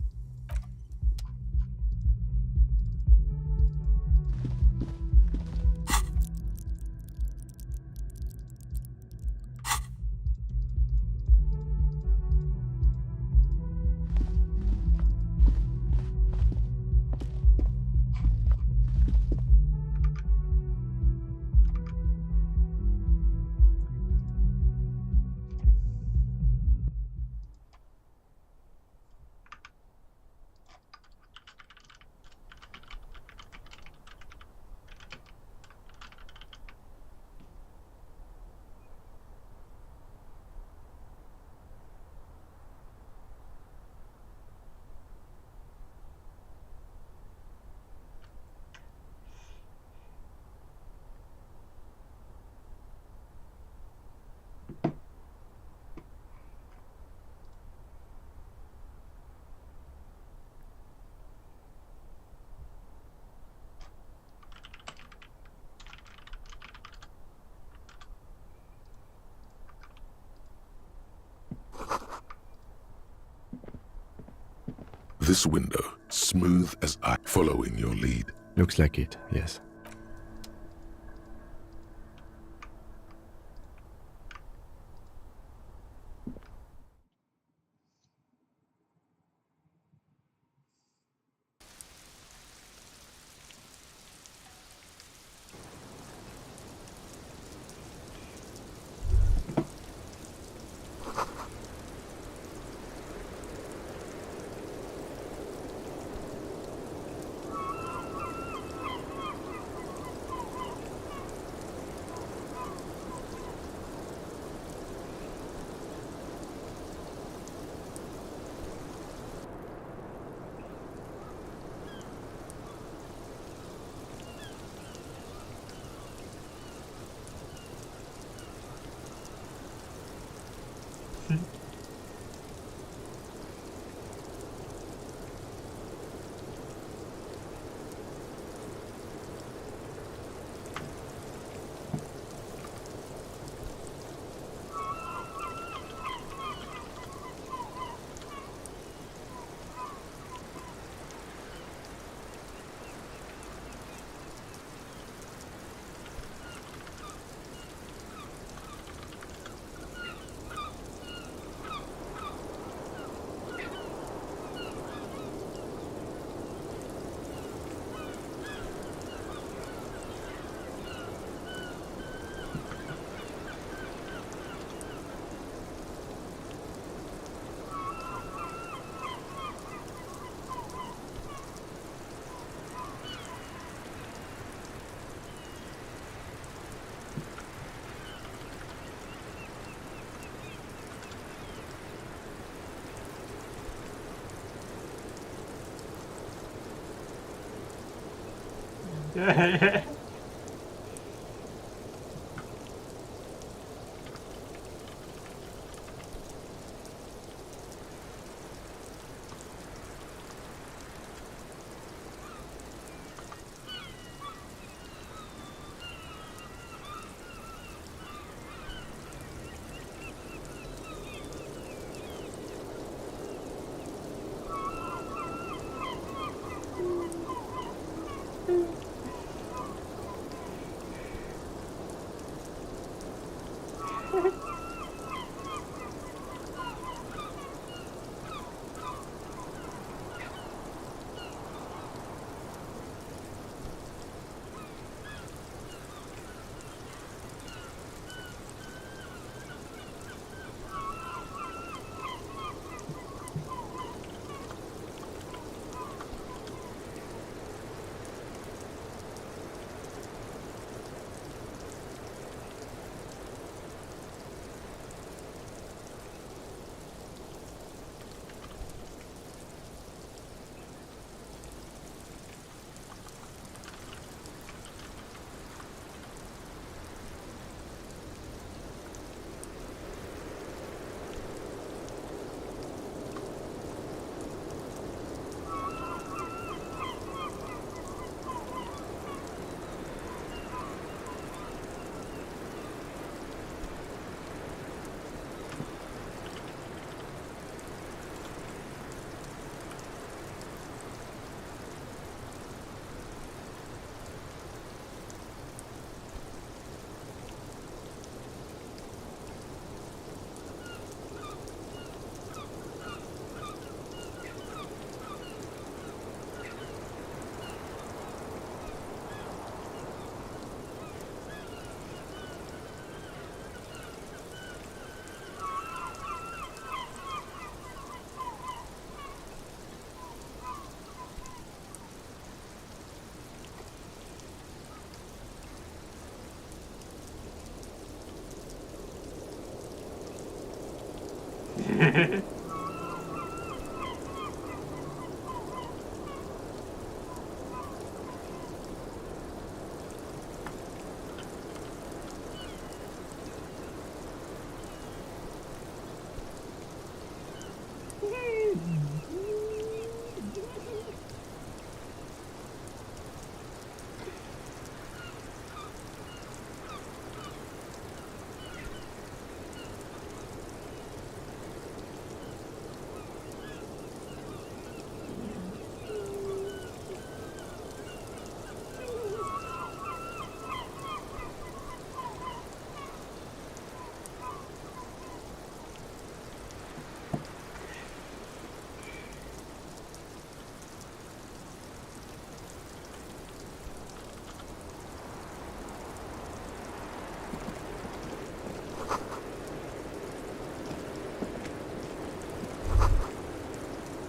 This window, smooth as I following your lead. Looks like it, yes.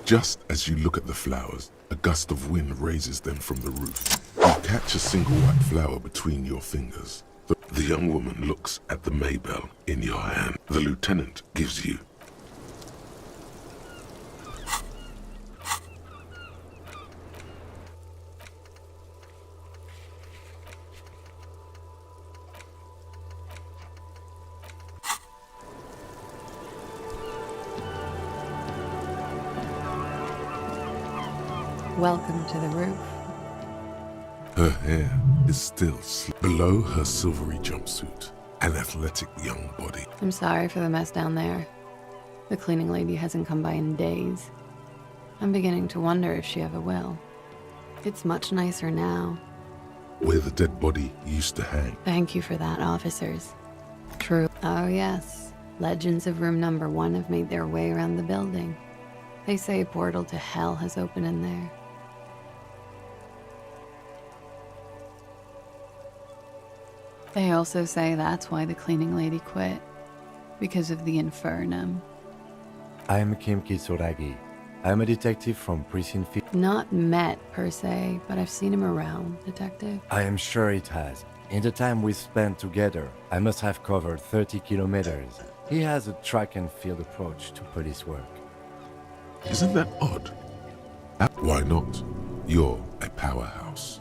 Just as you look at the flowers, a gust of wind raises them from the roof. You catch a single white flower between your fingers. The young woman looks at the Maybell in your hand. The lieutenant gives you. Welcome to the roof. Her hair is still below her silvery jumpsuit, an athletic young body. I'm sorry for the mess down there. The cleaning lady hasn't come by in days. I'm beginning to wonder if she ever will. It's much nicer now. Where the dead body used to hang. Thank you for that, officers. True. Oh yes, legends of room number 1 have made their way around the building. They say a portal to hell has opened in there. They also say that's why the cleaning lady quit. Because of the infernum. I am Kim Kisoragi. I am a detective from Precinct 5. Not met, per se, but I've seen him around, detective. I am sure it has. In the time we spent together, I must have covered 30 kilometers. He has a track and field approach to police work. Isn't that odd? Why not? You're a powerhouse.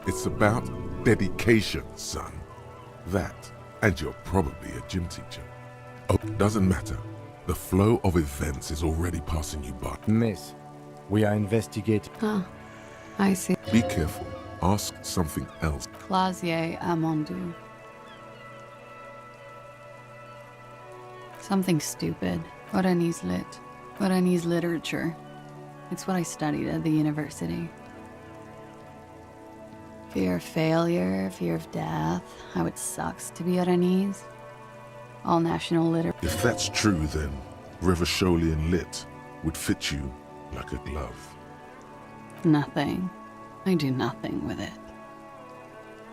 It's about dedication, son. That, and you're probably a gym teacher. Oh, doesn't matter. The flow of events is already passing you by. Miss, we are investigating. Ah, I see. Be careful. Ask something else. Clausier Amandu. Something stupid. Guarani's lit. Guarani's literature. It's what I studied at the university. Fear of failure, fear of death, how it sucks to be Guaranese. All national literature. If that's true, then Revacholian lit would fit you like a glove. Nothing. I do nothing with it.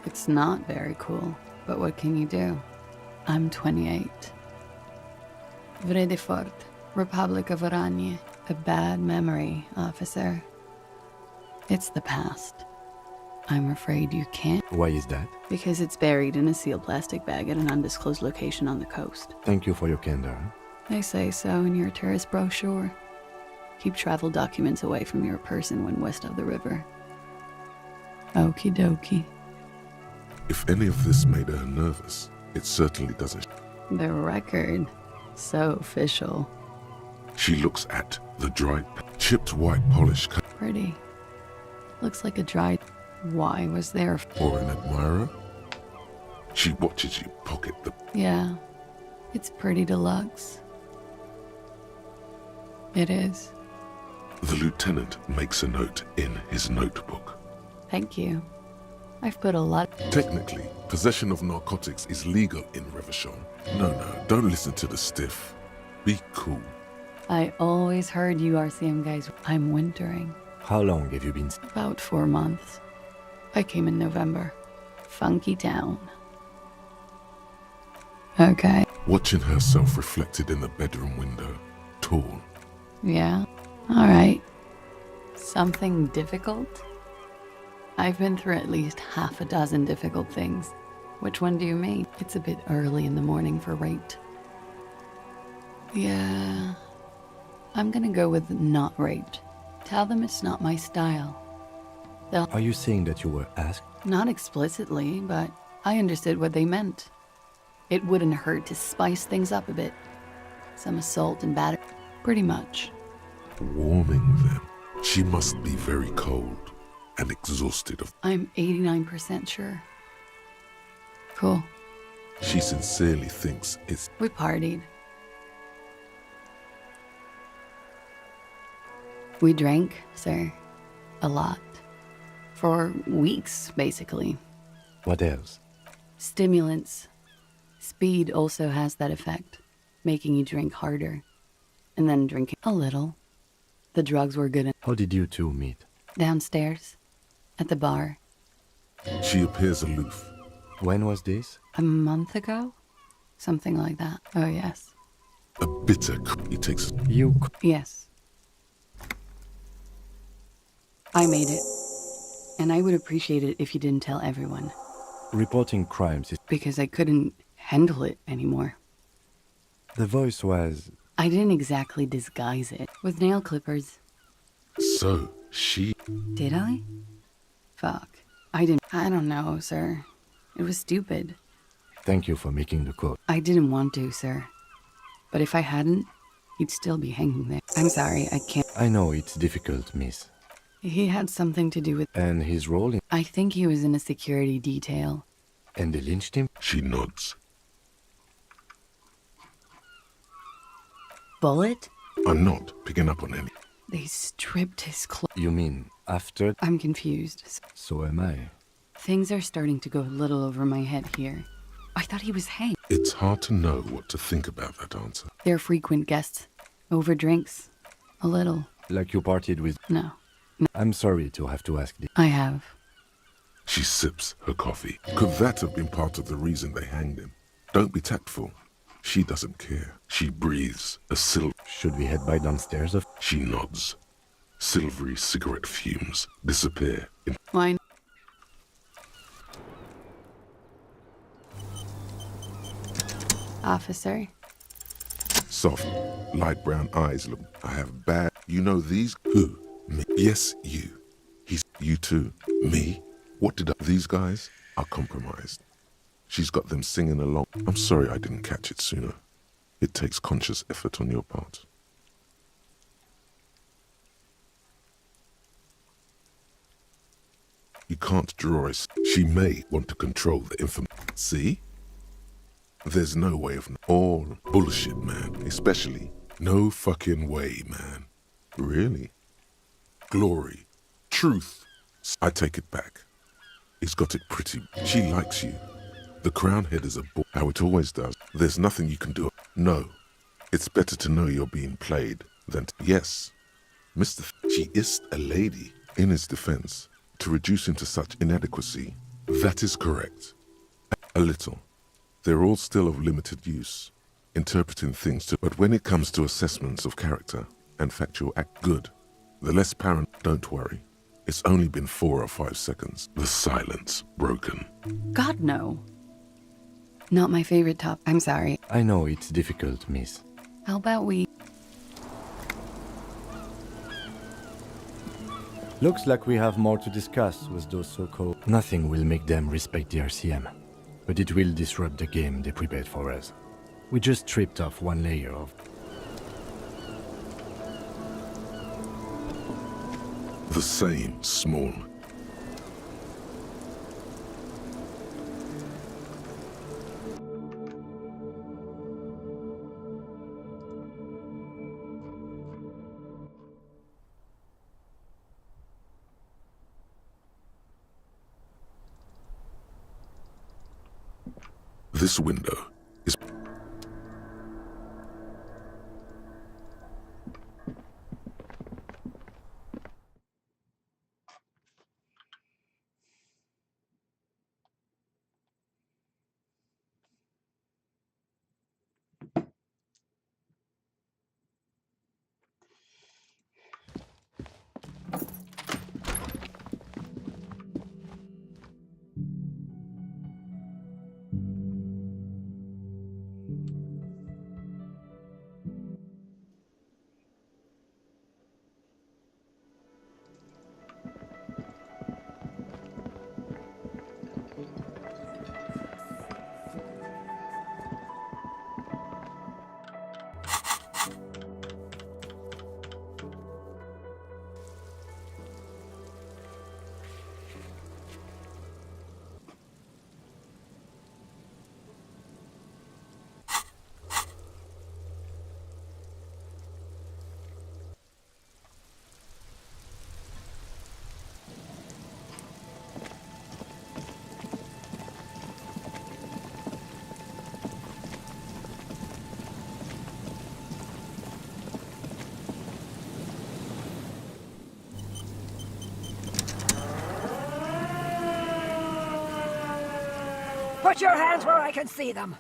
It's not very cool, but what can you do? I'm 28. Vredefort, Republic of Oranje. A bad memory, officer. It's the past. I'm afraid you can't. Why is that? Because it's buried in a sealed plastic bag at an undisclosed location on the coast. Thank you for your candor. They say so in your tourist brochure. Keep travel documents away from your person when west of the river. Okie dokie. If any of this made her nervous, it certainly doesn't. The record. So official. She looks at the dried, chipped white polish Pretty. Looks like a dried... Why was there... or an admirer. She watches you pocket the... Yeah. It's pretty deluxe. It is. The lieutenant makes a note in his notebook. Thank you. I've put a lot... Technically, possession of narcotics is legal in Revachol. No, don't listen to the stiff. Be cool. I always heard you RCM guys... I'm wintering. How long have you been... About 4 months. I came in November. Funky town. Okay. Watching herself reflected in the bedroom window. Tall. Yeah? Alright. Something difficult? I've been through at least half a dozen difficult things. Which one do you mean? It's a bit early in the morning for rape. Yeah, I'm gonna go with not raped. Tell them it's not my style. They'll. Are you saying that you were asked? Not explicitly, but I understood what they meant. It wouldn't hurt to spice things up a bit. Some assault and batter. Pretty much. Warming them. She must be very cold and exhausted of. I'm 89% sure. Cool. She sincerely thinks it's. We partied. We drank, sir. A lot. For weeks, basically. What else? Stimulants. Speed also has that effect, making you drink harder. And then drinking a little. The drugs were good. How did you two meet? Downstairs. At the bar. She appears aloof. When was this? A month ago? Something like that. Oh, yes. A bitter. He takes. You. Yes. I made it. And I would appreciate it if you didn't tell everyone. Reporting crimes is. Because I couldn't handle it anymore. The voice was. I didn't exactly disguise it with nail clippers. So, she. Did I? Fuck. I didn't. I don't know, sir. It was stupid. Thank you for making the quote. I didn't want to, sir. But if I hadn't, he'd still be hanging there. I'm sorry, I can't. I know it's difficult, miss. He had something to do with. And his role in. I think he was in a security detail. And they lynched him? She nods. Bullet? I'm not picking up on any. They stripped his clothes. You mean after? I'm confused. So am I. Things are starting to go a little over my head here. I thought he was hanged. It's hard to know what to think about that answer. They're frequent guests. Over drinks. A little. Like you partied with. No. I'm sorry to have to ask this. I have. She sips her coffee. Could that have been part of the reason they hanged him? Don't be tactful. She doesn't care. She breathes a Should we head by downstairs? She nods. Silvery cigarette fumes disappear in. Wine. Officer. Soft, light brown eyes look. I have bad. You know these? Who? Me. Yes, you. He's. You too. Me? What did I. These guys are compromised. She's got them singing along. I'm sorry I didn't catch it sooner. It takes conscious effort on your part. You can't draw us. She may want to control the information. See? There's no way of. All bullshit, man. Especially. No fucking way, man. Really? Glory. Truth. I take it back. He's got it pretty. She likes you. The crown head is a bull. How it always does. There's nothing you can do. No. It's better to know you're being played than to. Yes. Mr. She is a lady. In his defense, to reduce him to such inadequacy, that is correct. A little. They're all still of limited use, interpreting things to. But when it comes to assessments of character and factual act, good. The less parent. Don't worry. It's only been 4 or 5 seconds. The silence broken. God, no. Not my favorite top. I'm sorry. I know it's difficult, miss. How about we... Looks like we have more to discuss with those so-called... Nothing will make them respect the RCM, but it will disrupt the game they prepared for us. We just stripped off one layer of... The same small. This window is... Put your hands where I can see them.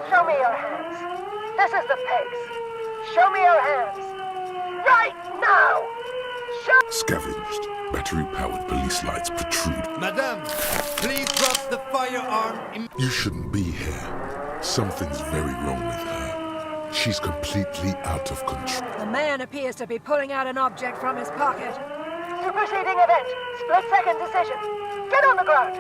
Show me your hands. This is the pigs. Show me your hands. Right now! Scavenged, battery-powered police lights protrude. Madame, please drop the firearm. You shouldn't be here. Something's very wrong with her. She's completely out of control. The man appears to be pulling out an object from his pocket. Superseding event. Split-second decision. Get on the ground.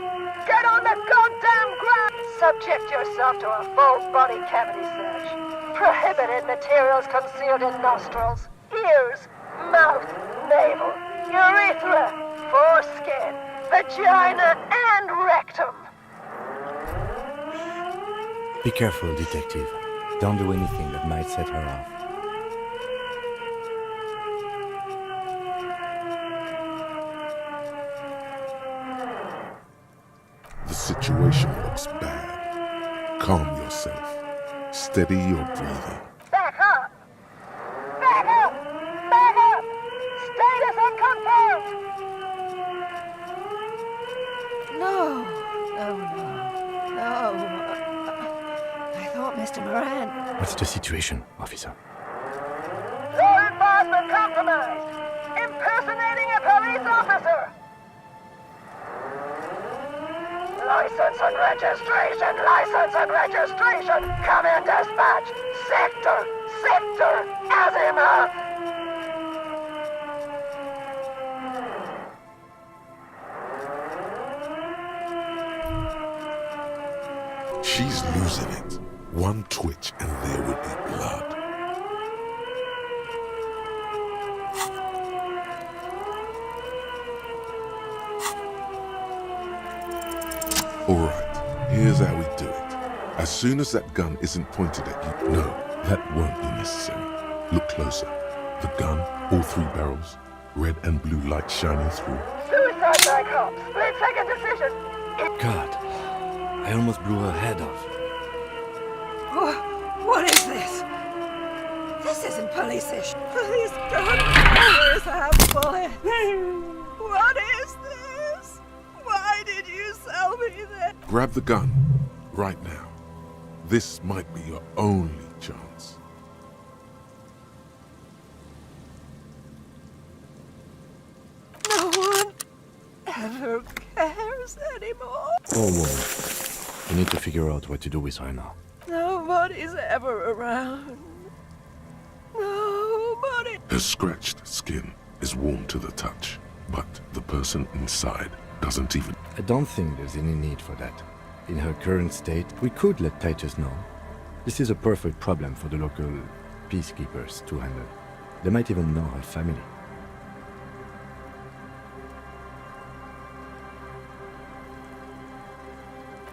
Get on the goddamn ground! Subject yourself to a full body cavity search. Prohibited materials concealed in nostrils, ears, mouth, navel, urethra, foreskin, vagina, and rectum. Be careful, detective. Don't do anything that might set her off. The situation looks bad. Calm yourself. Steady your breathing. Back up! Back up! Back up! Status unconfirmed! No. I thought Mr. Moran... What's the situation, officer? Law enforcement compromised! Impersonating a police officer! License and registration! License and registration! Come in dispatch! Sector! Azimuth! She's losing it. One twitch and there would be blood. Alright, here's how we do it. As soon as that gun isn't pointed at you, no, that won't be necessary. Look closer. The gun, all three barrels, red and blue light shining through. Suicide by cop! Split-second decision! God, I almost blew her head off. What is this? This isn't police-ish. Police gun always have bullets. What is this? Why did you sell me this? Grab the gun, right now. This might be your only chance. No one ever cares anymore. Oh, whoa. You need to figure out what to do with her now. Nobody's ever around. Nobody. Her scratched skin is warm to the touch, but the person inside doesn't even... I don't think there's any need for that. In her current state, we could let Titus know. This is a perfect problem for the local peacekeepers to handle. They might even know her family.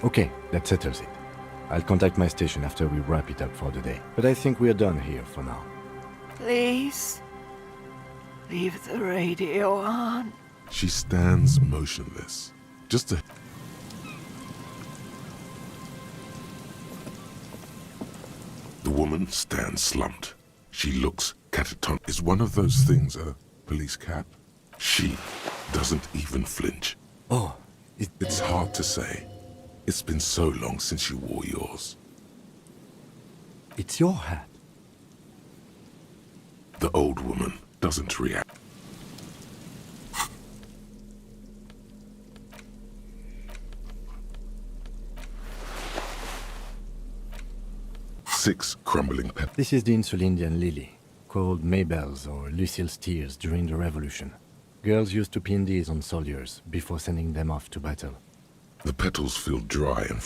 Okay, that settles it. I'll contact my station after we wrap it up for the day. But I think we're done here for now. Please, leave the radio on. She stands motionless. Just a... The woman stands slumped. She looks catatonic. Is one of those things a police cap? She doesn't even flinch. Oh, it's hard to say. It's been so long since you wore yours. It's your hat. The old woman doesn't react. Six crumbling peppers. This is the Insulindian lily, called Mabel's or Lucille's tears during the Revolution. Girls used to pin these on soldiers before sending them off to battle. The petals feel dry and...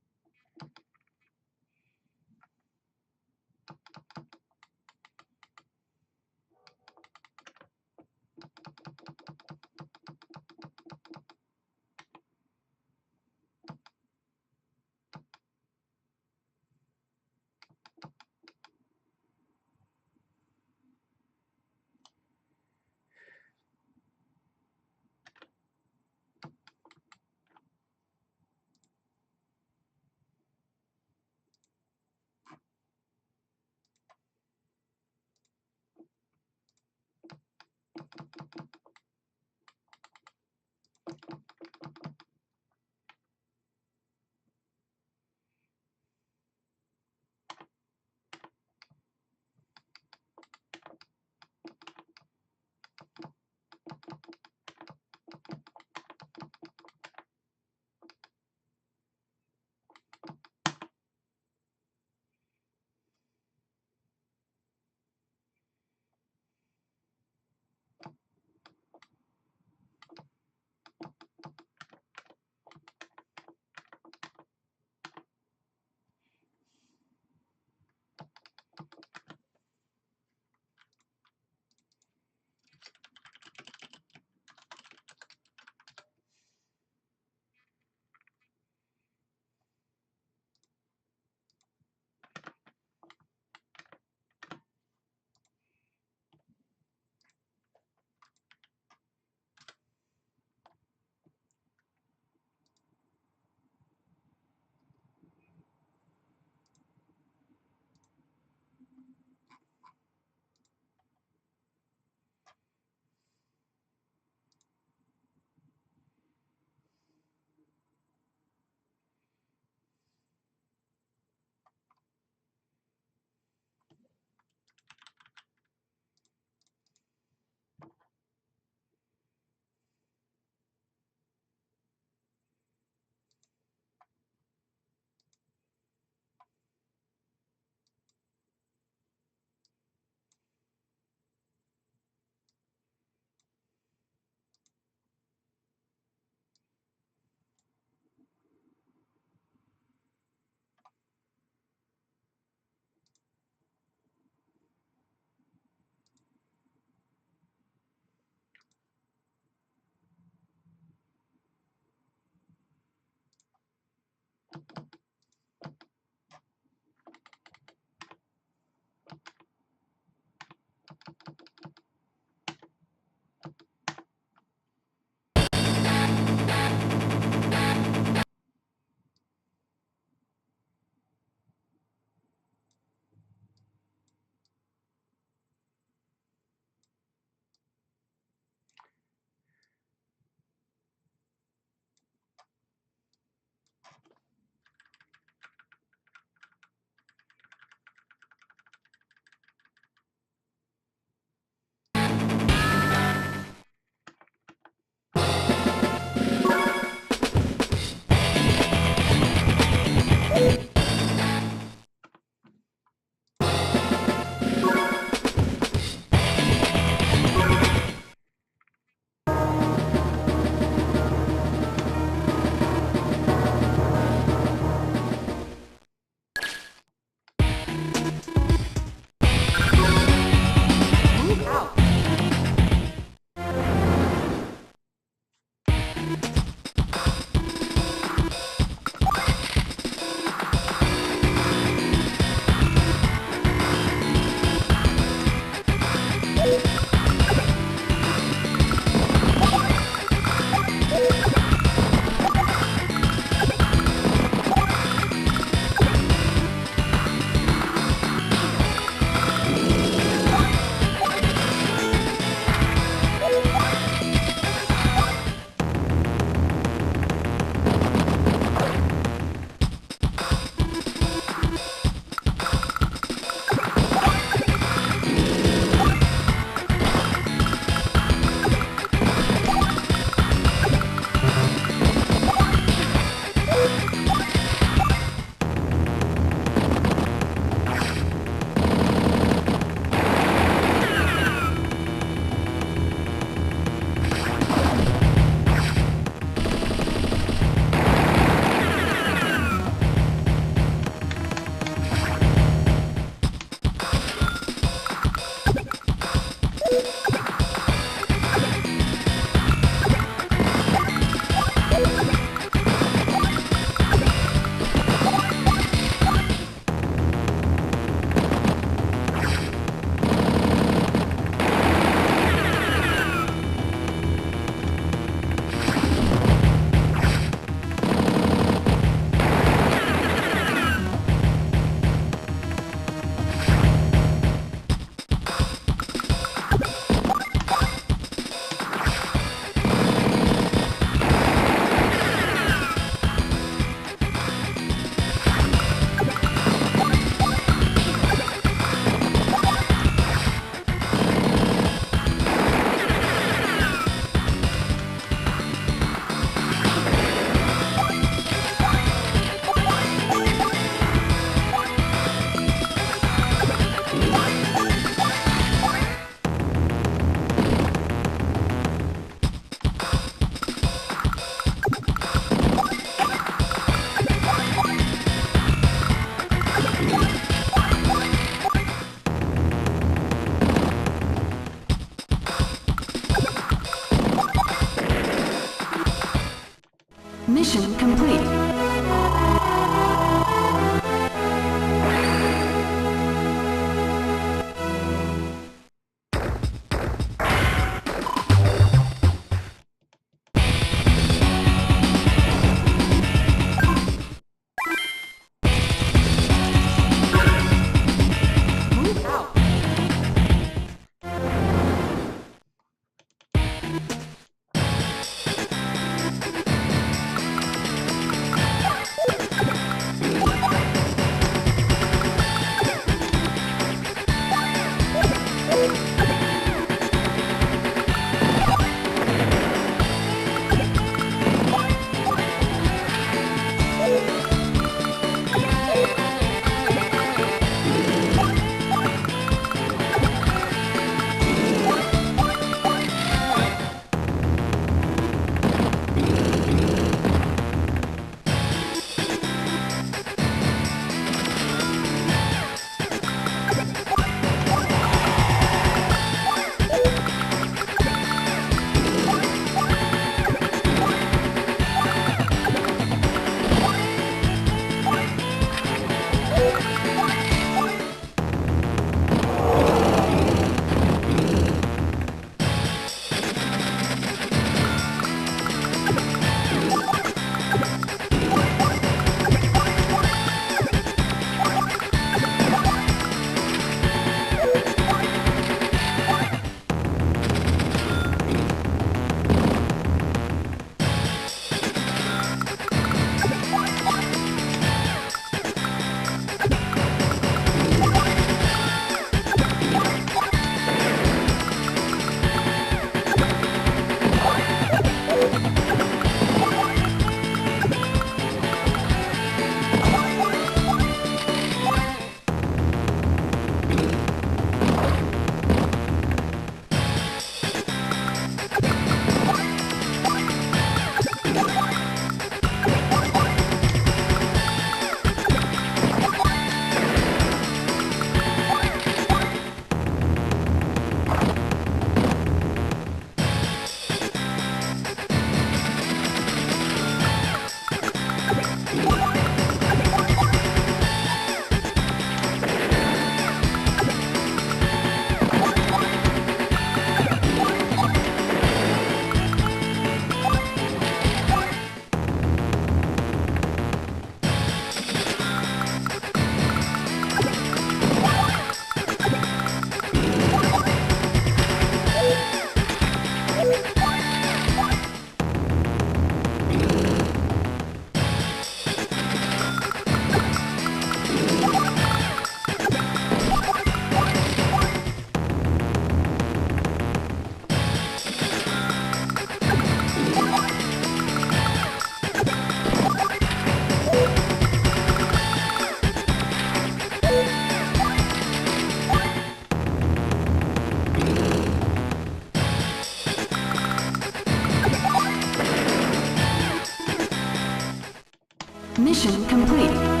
Mission complete.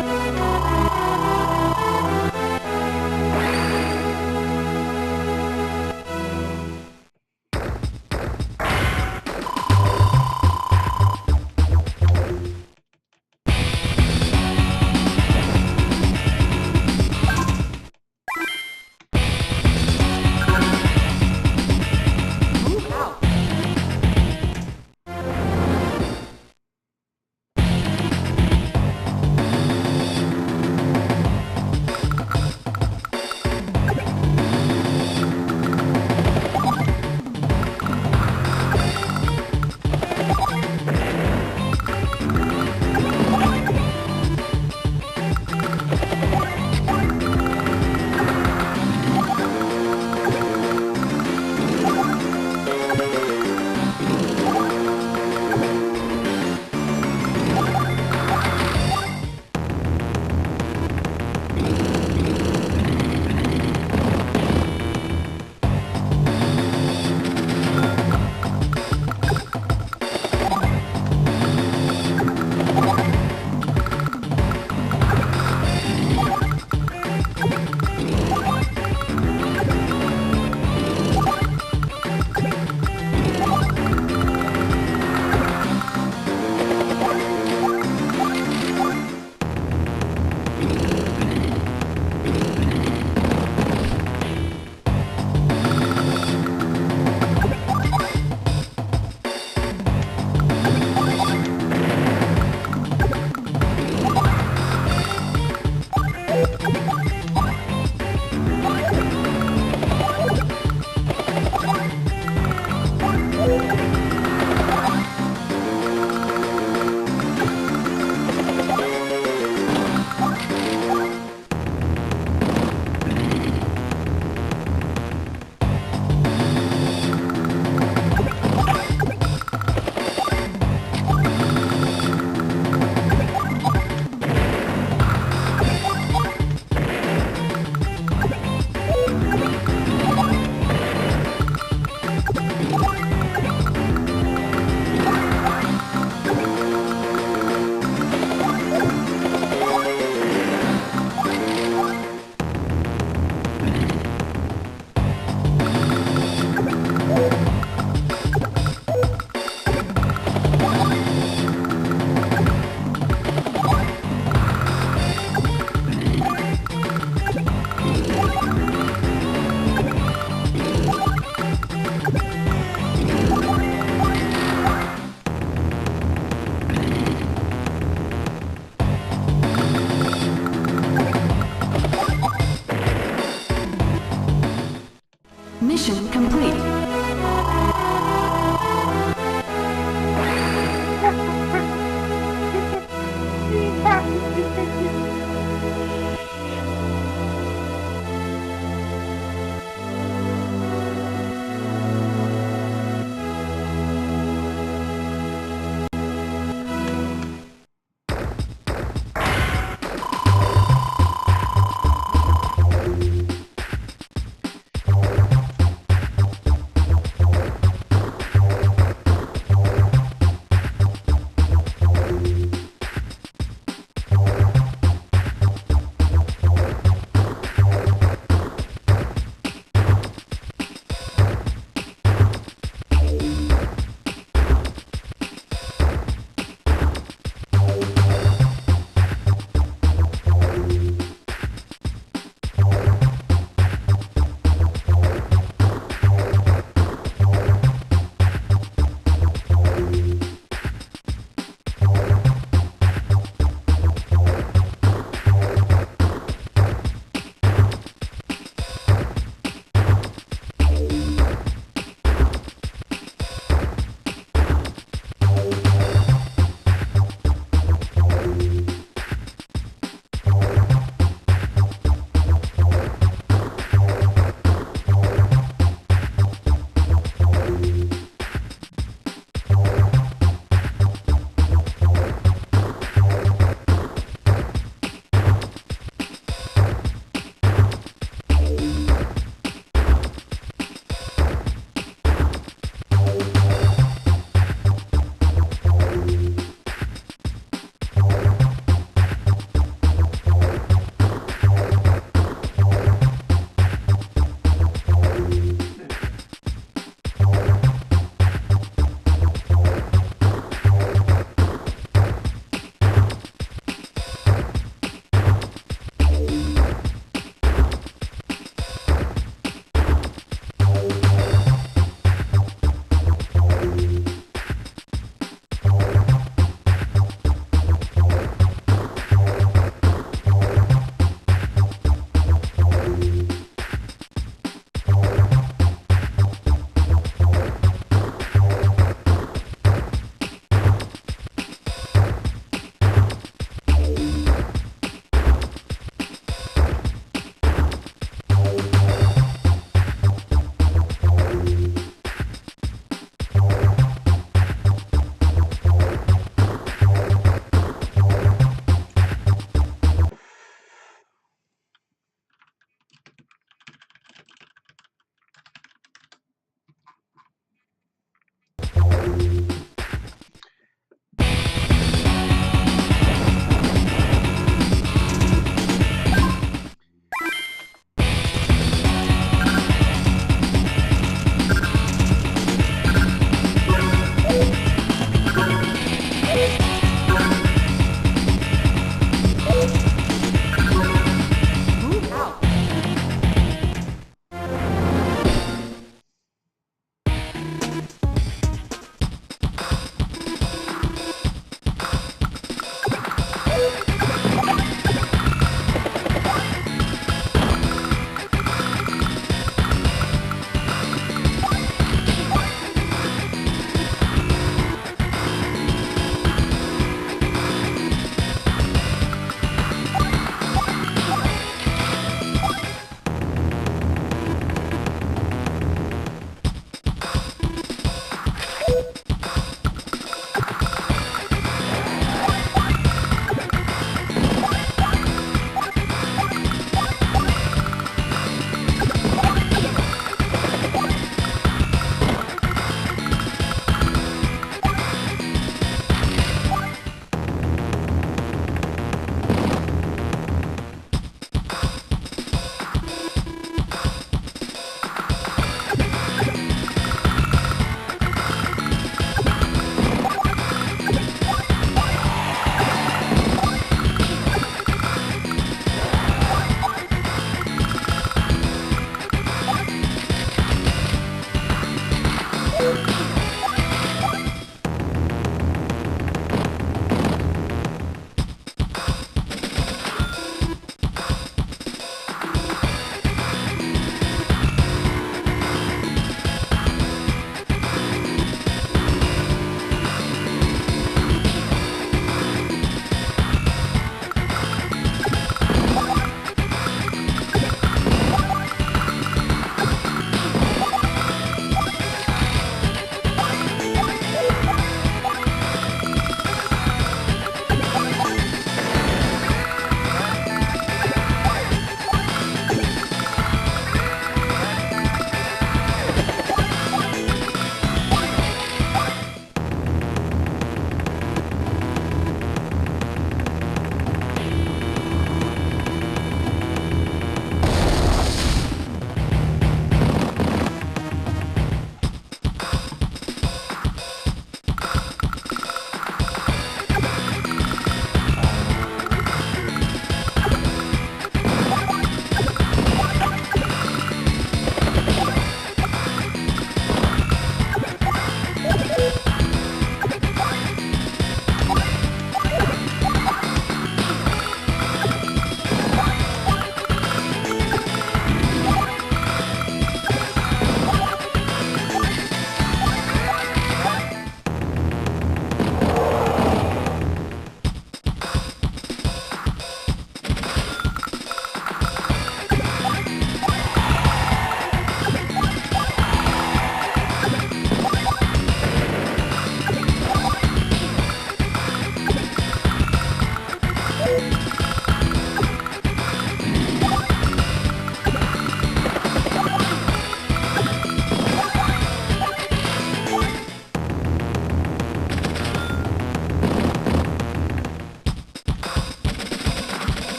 Mission complete.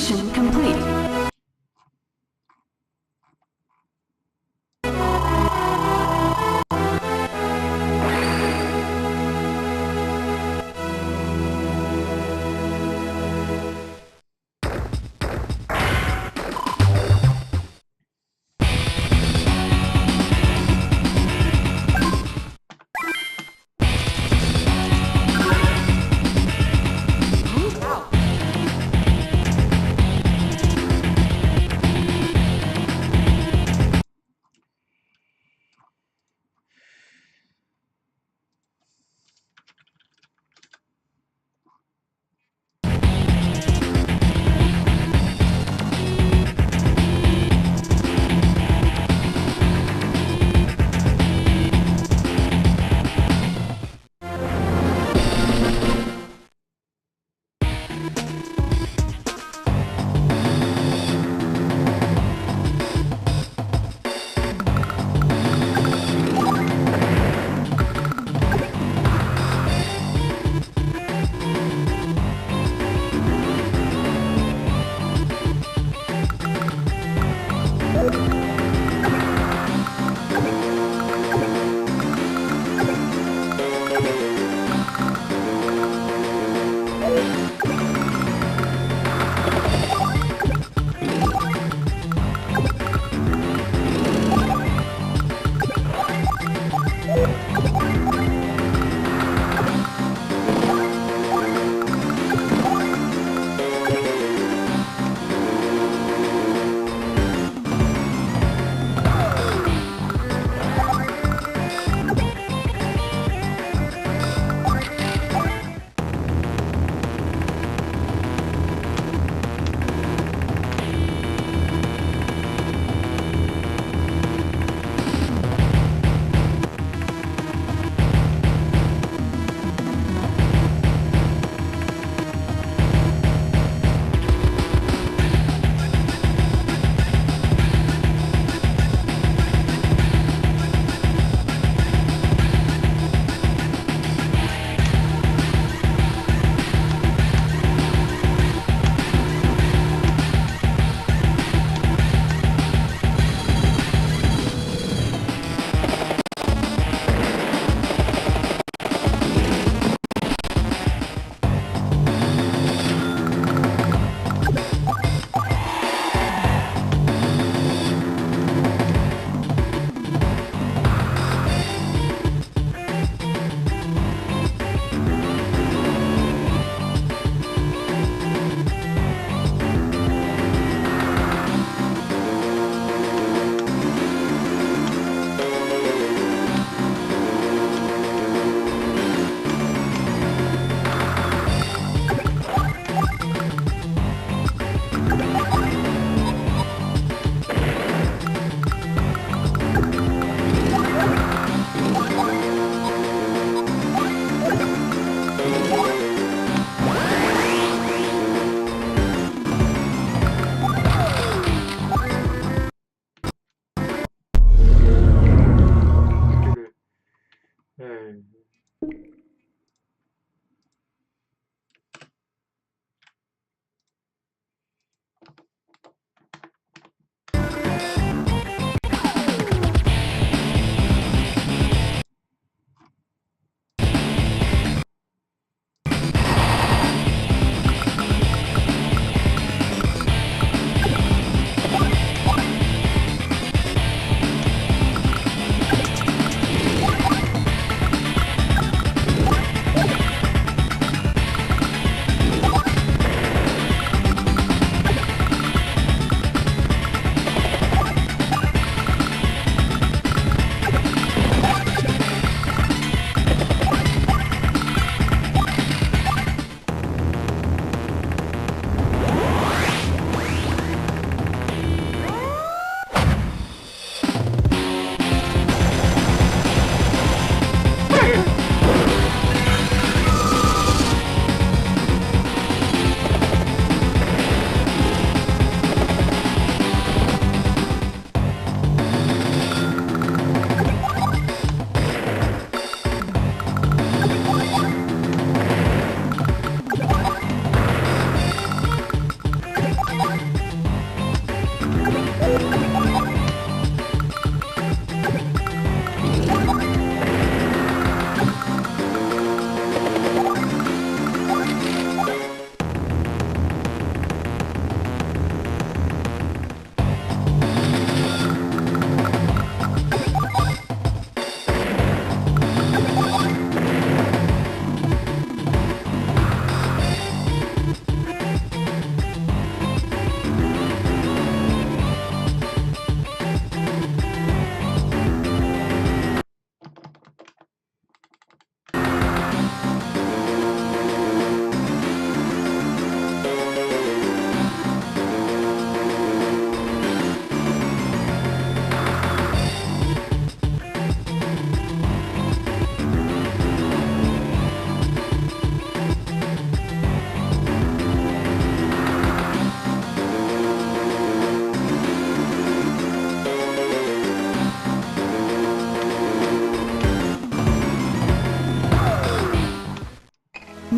Mission complete.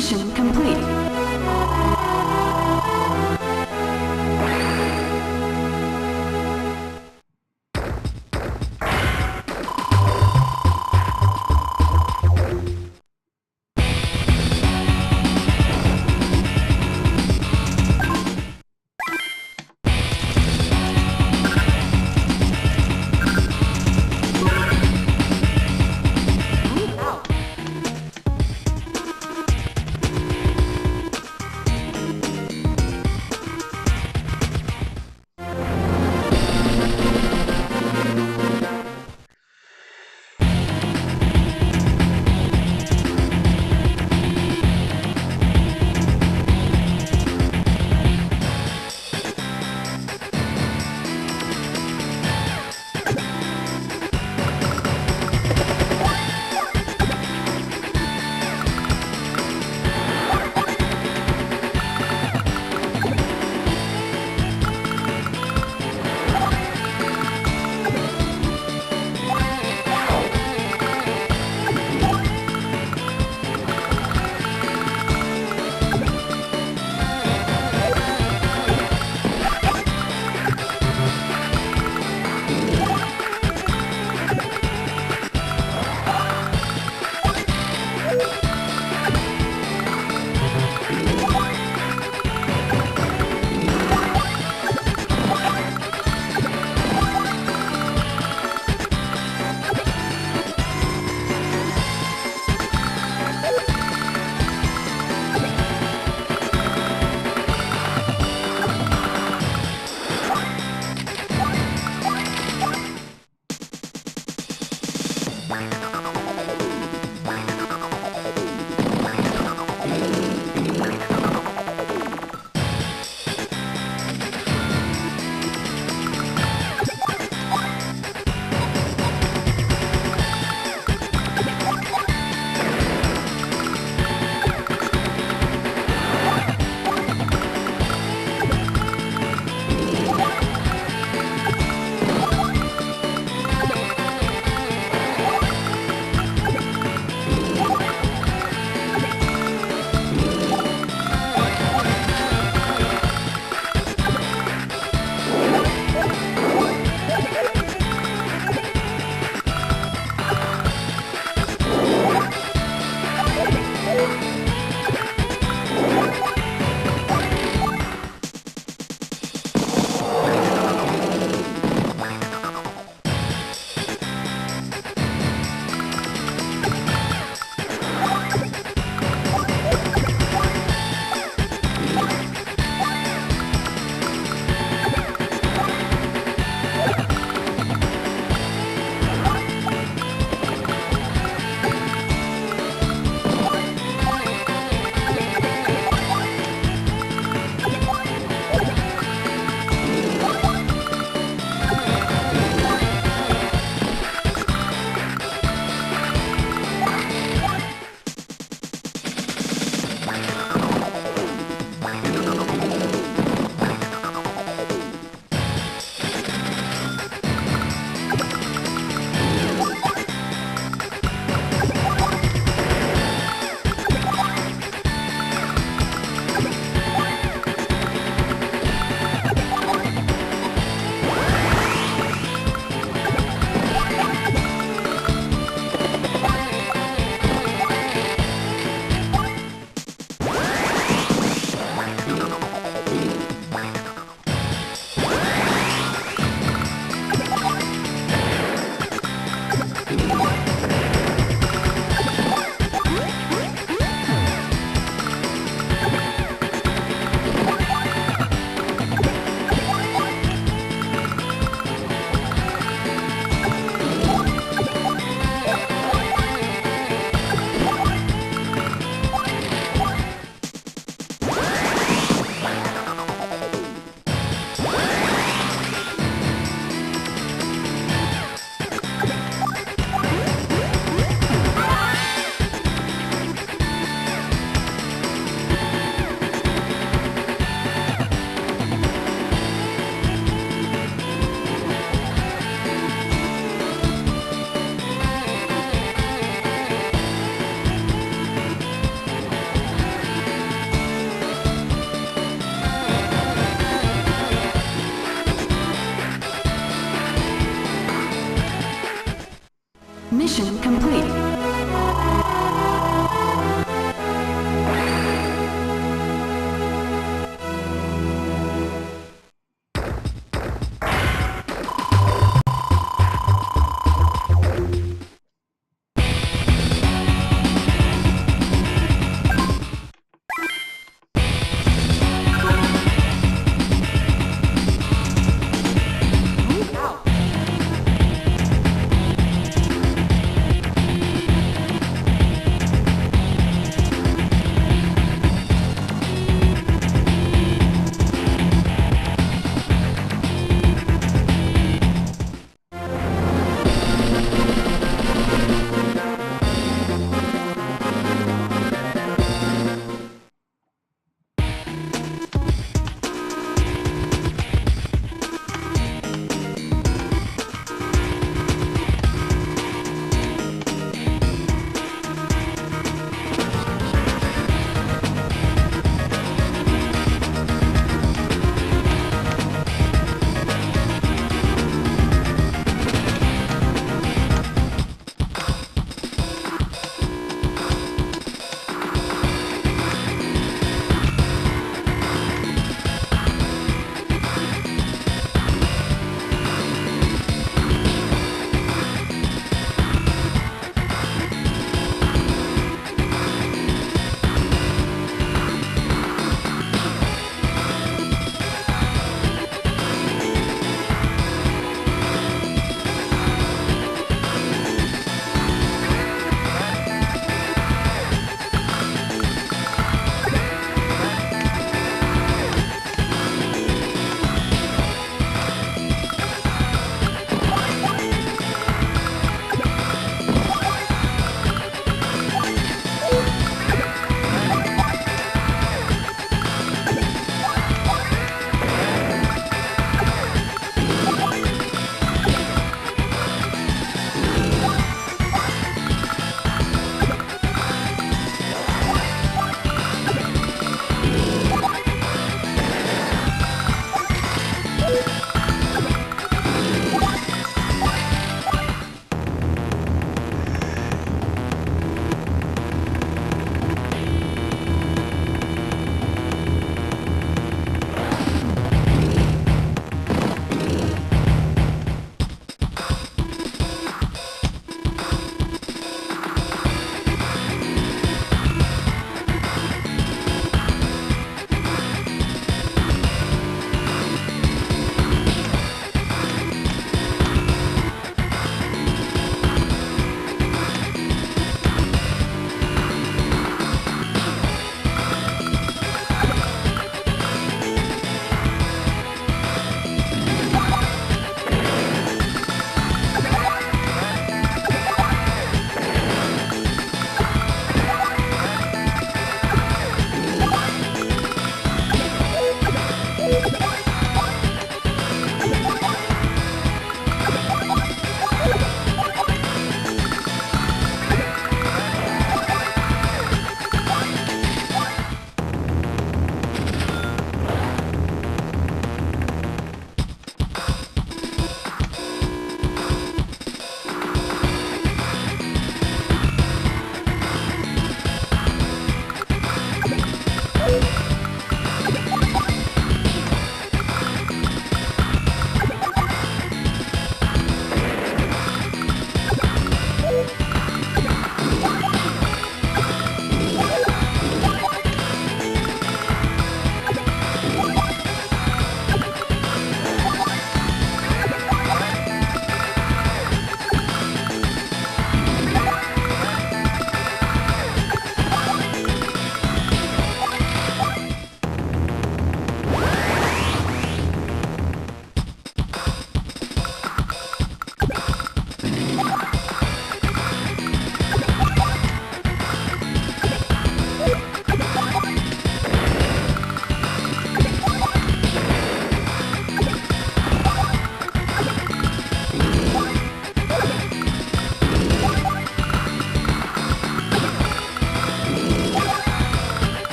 Mission complete.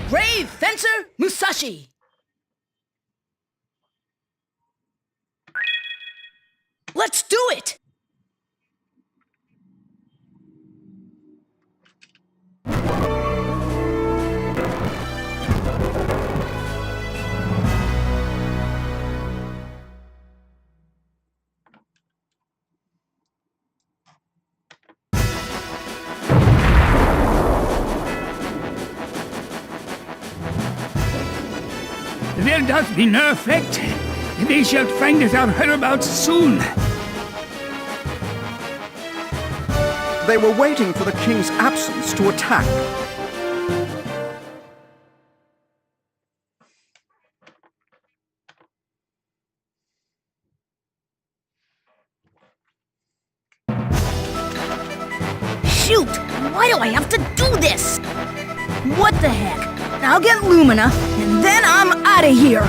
Brave fencer Musashi! Let's do it! There doth be no effect. Thee shalt find it out hereabouts soon. They were waiting for the king's absence to attack. Shoot! Why do I have to do this? What the heck? I'll get Lumina, and then I'm out of here!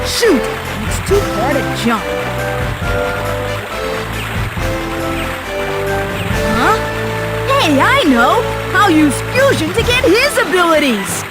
Shoot! It's too far to jump. Huh? Hey, I know! I'll use fusion to get his abilities!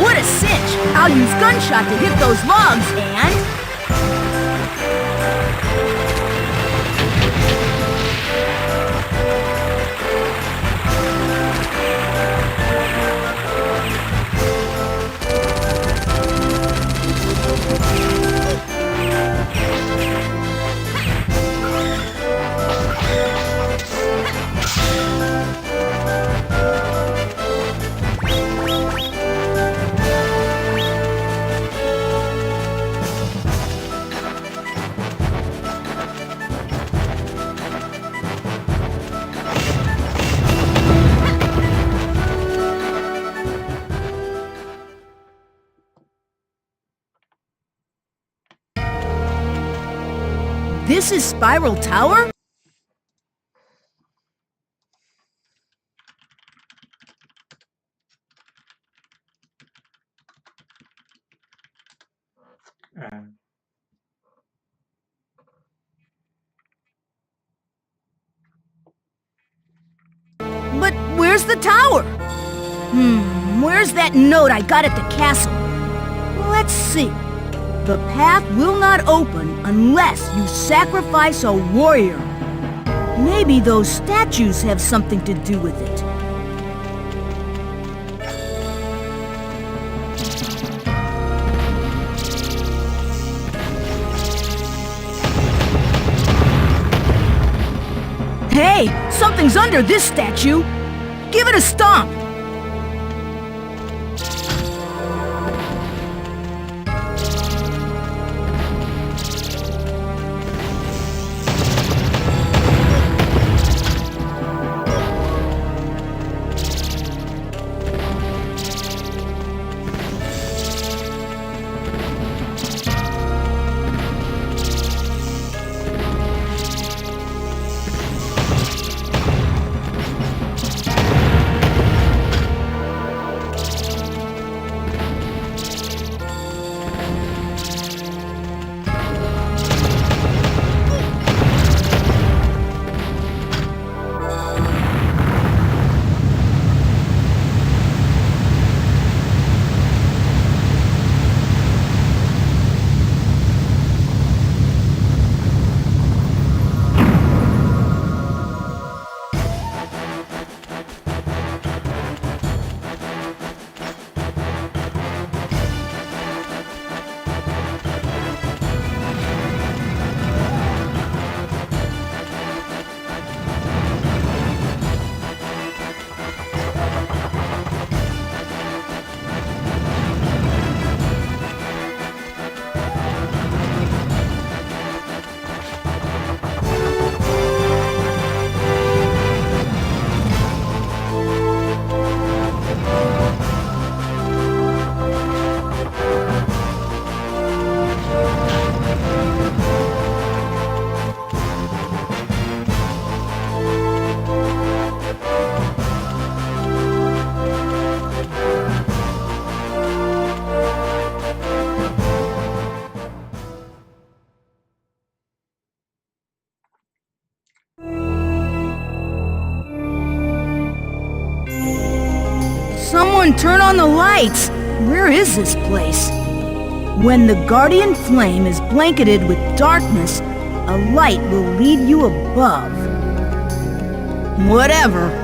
What a cinch! I'll use gunshot to hit those logs and... This is Spiral Tower? But where's the tower? Where's that note I got at the castle? Let's see. The path will not open unless you sacrifice a warrior. Maybe those statues have something to do with it. Hey, something's under this statue. Give it a stomp. Someone turn on the lights! Where is this place? When the Guardian Flame is blanketed with darkness, a light will lead you above. Whatever.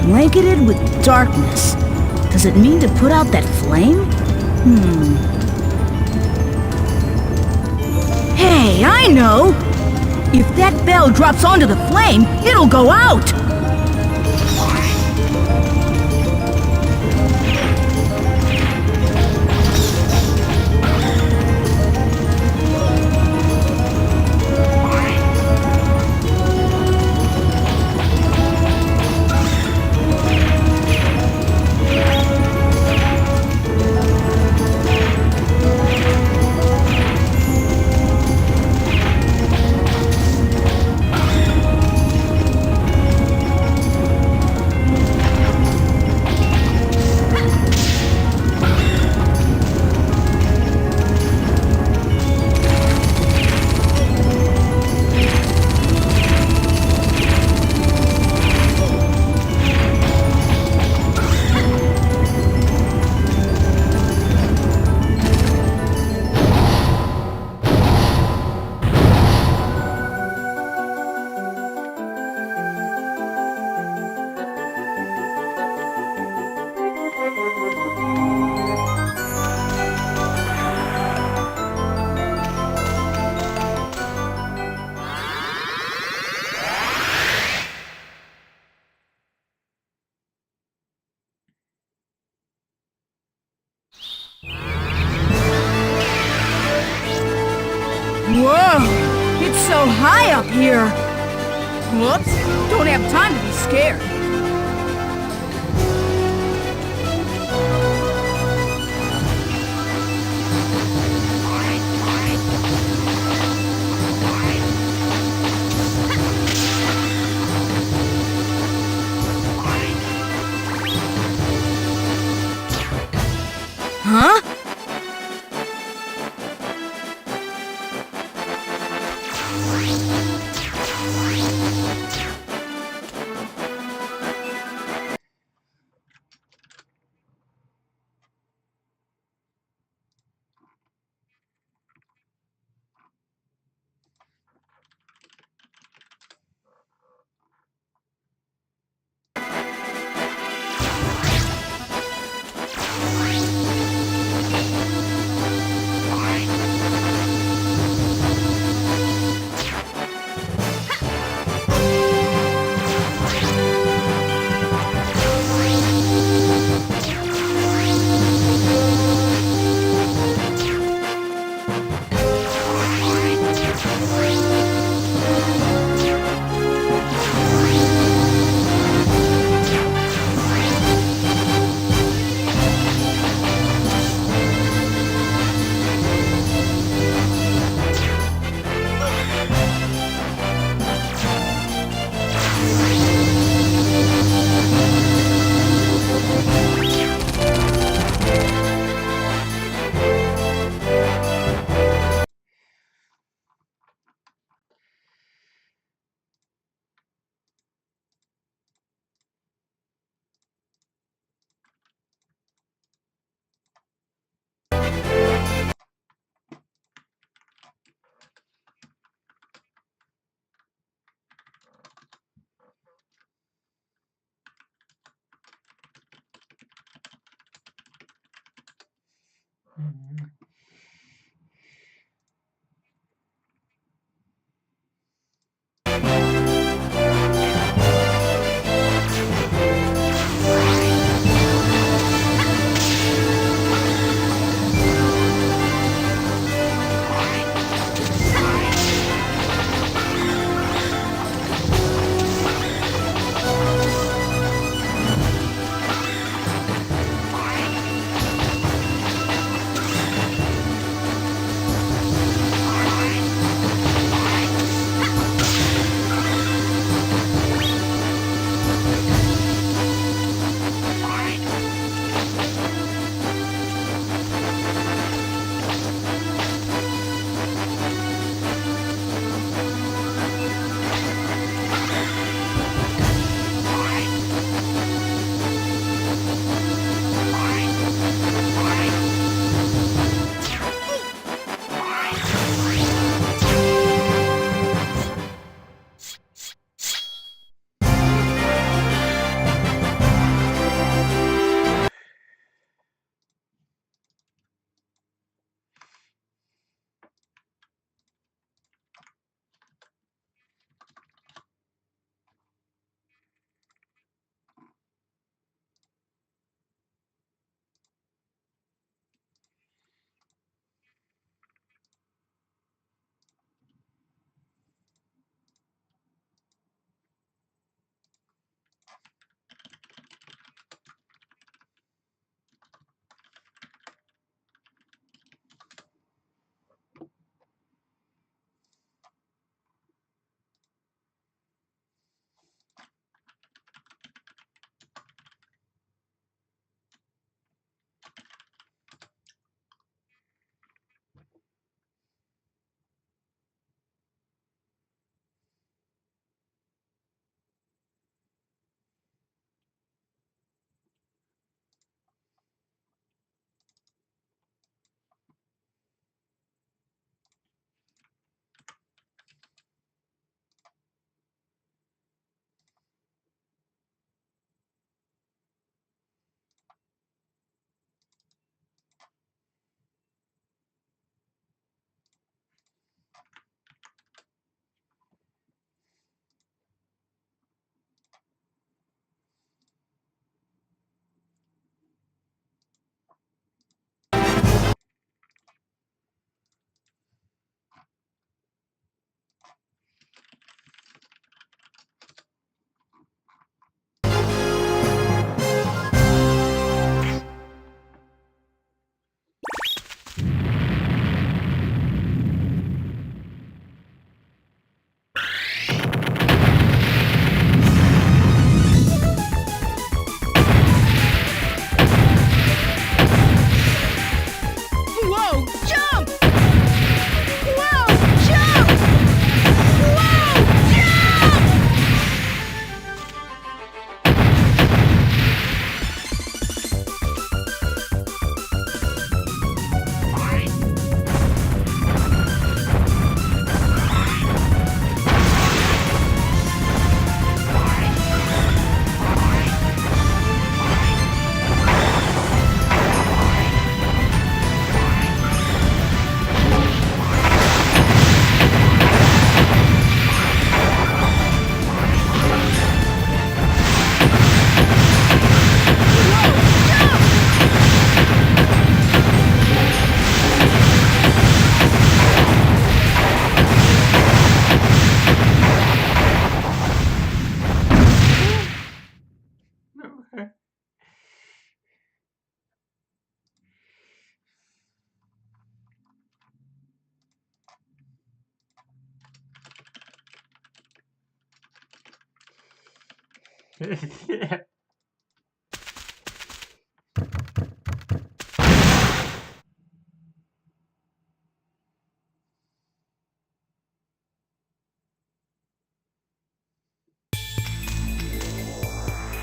Blanketed with darkness. Does it mean to put out that flame? Hey, I know! If that bell drops onto the flame, it'll go out! Whoa! It's so high up here! Whoops! Don't have time to be scared. Huh?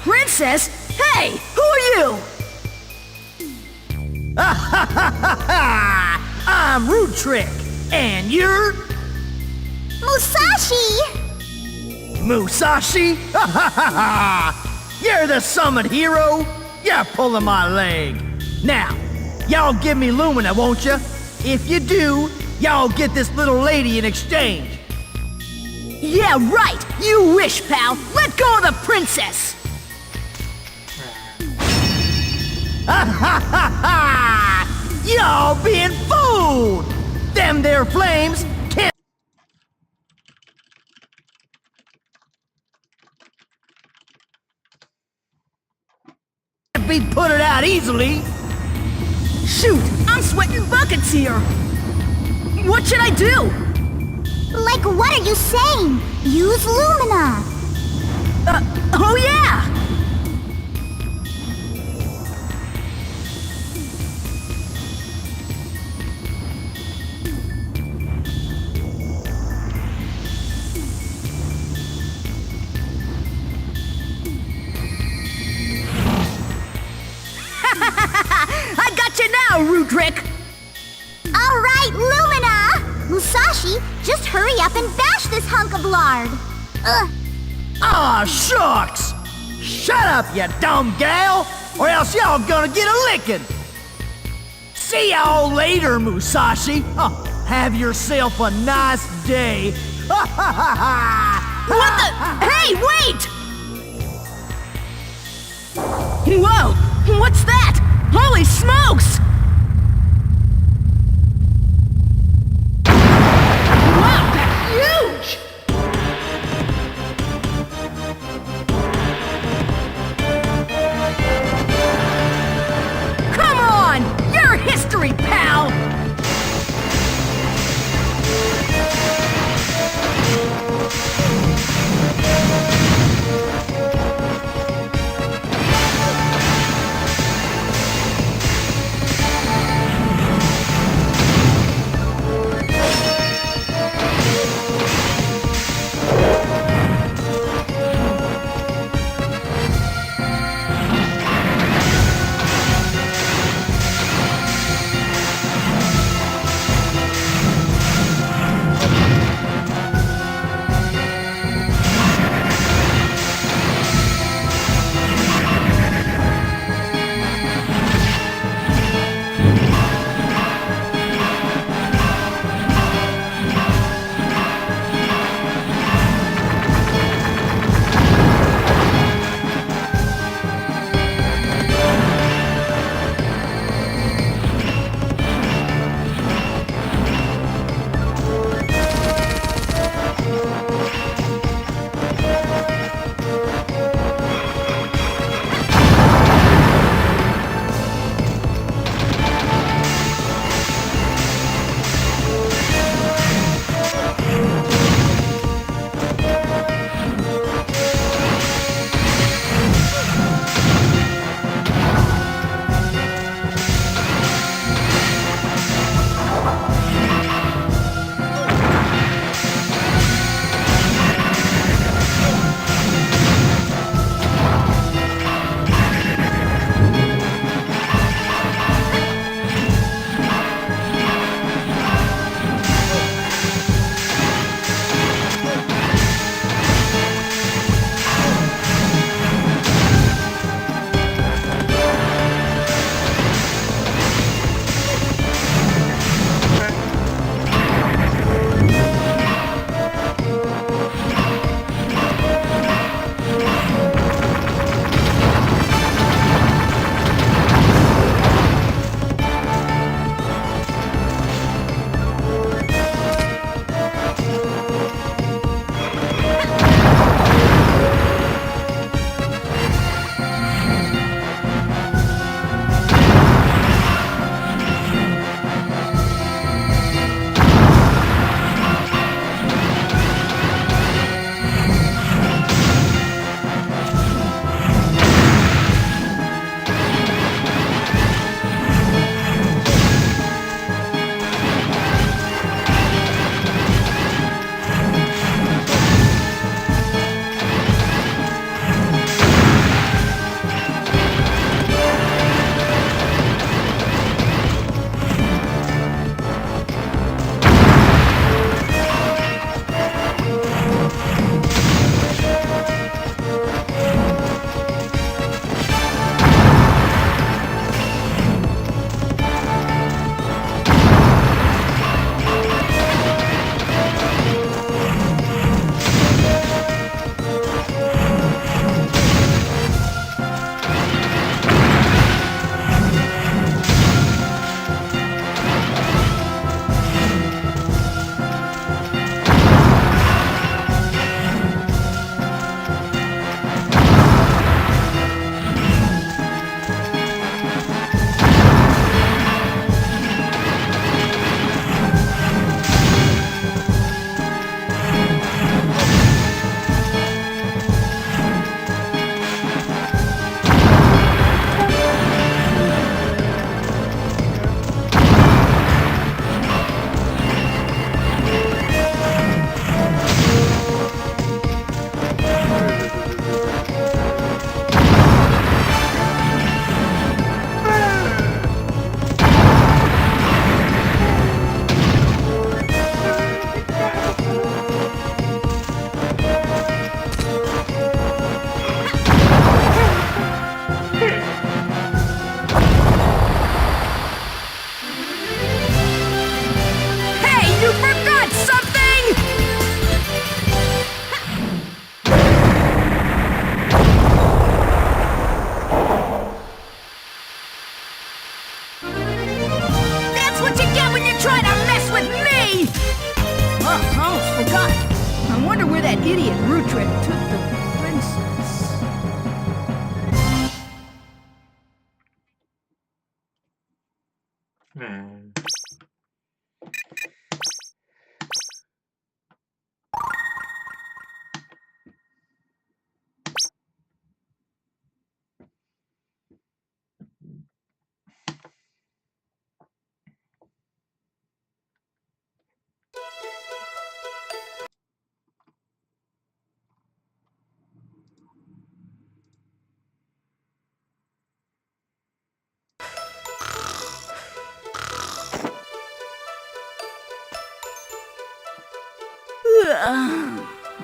Princess? Hey, who are you? I'm Rude Trick, and you're... Musashi! Musashi? You're the summon hero? You're pulling my leg. Now, y'all give me Lumina, won't ya? If you do, y'all get this little lady in exchange. Yeah, right! You wish, pal! Let go of the princess! Y'all being fooled! Them there flames can't be put it out easily. Shoot, I'm sweating buckets here! What should I do? Like, what are you saying? Use Lumina! Oh yeah! I got you now, Rudrick! Alright, Lumina! Musashi, just hurry up and bash this hunk of lard! Aw, shucks! Shut up, you dumb gal, or else y'all gonna get a licking! See y'all later, Musashi! Have yourself a nice day! What the? Hey, wait! Whoa! What's that? Holy smokes! Wow, that's huge! Come on! You're history, pal!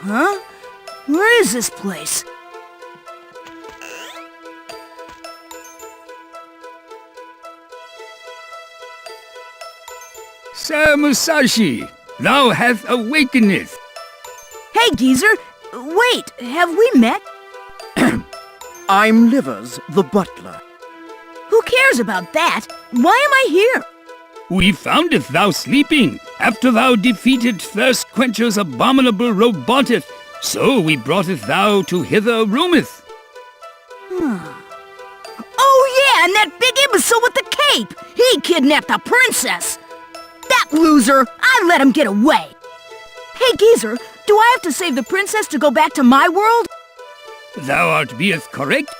Huh? Where is this place? Sir Musashi, thou hast awakeneth. Hey, geezer! Wait, have we met? I'm Livers, the butler. Who cares about that? Why am I here? We foundeth thou sleeping, after thou defeated Thirst Quencher's abominable roboteth, so we broughteth thou to hither roometh. Oh yeah, and that big imbecile with the cape! He kidnapped the princess! That loser! I let him get away! Hey, geezer, do I have to save the princess to go back to my world? Thou art beeth correct.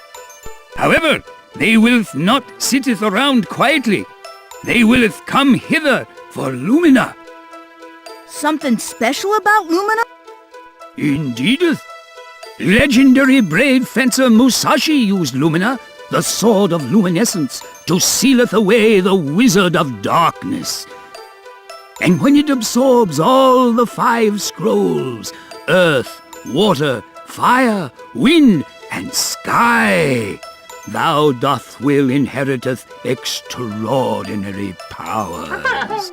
However, they willeth not sitteth around quietly. They willeth come hither for Lumina. Something special about Lumina? Indeedeth. Legendary brave fencer Musashi used Lumina, the sword of luminescence, to sealeth away the wizard of darkness. And when it absorbs all the 5 scrolls, earth, water, fire, wind, and sky, thou doth will inheriteth extraordinary powers.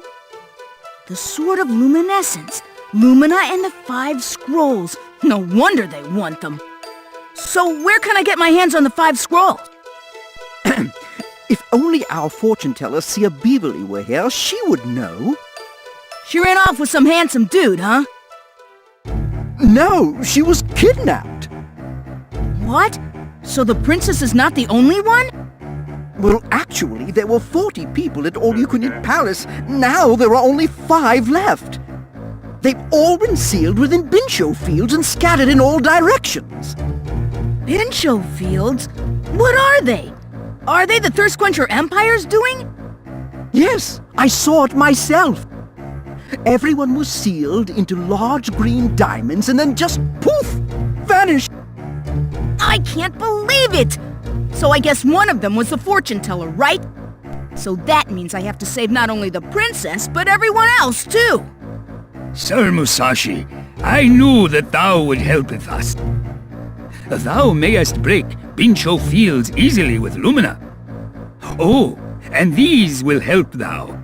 The Sword of Luminescence, Lumina and the 5 Scrolls. No wonder they want them. So where can I get my hands on the 5 Scrolls? If only our fortune teller, Sia Beverly, were here, she would know. She ran off with some handsome dude, huh? No, she was kidnapped. What? So the princess is not the only one? Well, actually, there were 40 people at All You Can Eat Palace. Now there are only 5 left. They've all been sealed within Bincho fields and scattered in all directions. Bincho fields? What are they? Are they the Thirst Quencher Empire's doing? Yes, I saw it myself. Everyone was sealed into large green diamonds and then just poof, vanished. I can't believe it! So I guess one of them was the fortune teller, right? So that means I have to save not only the princess, but everyone else too! Sir Musashi, I knew that thou would helpeth us. Thou mayest break Bincho fields easily with Lumina. Oh, and these will help thou.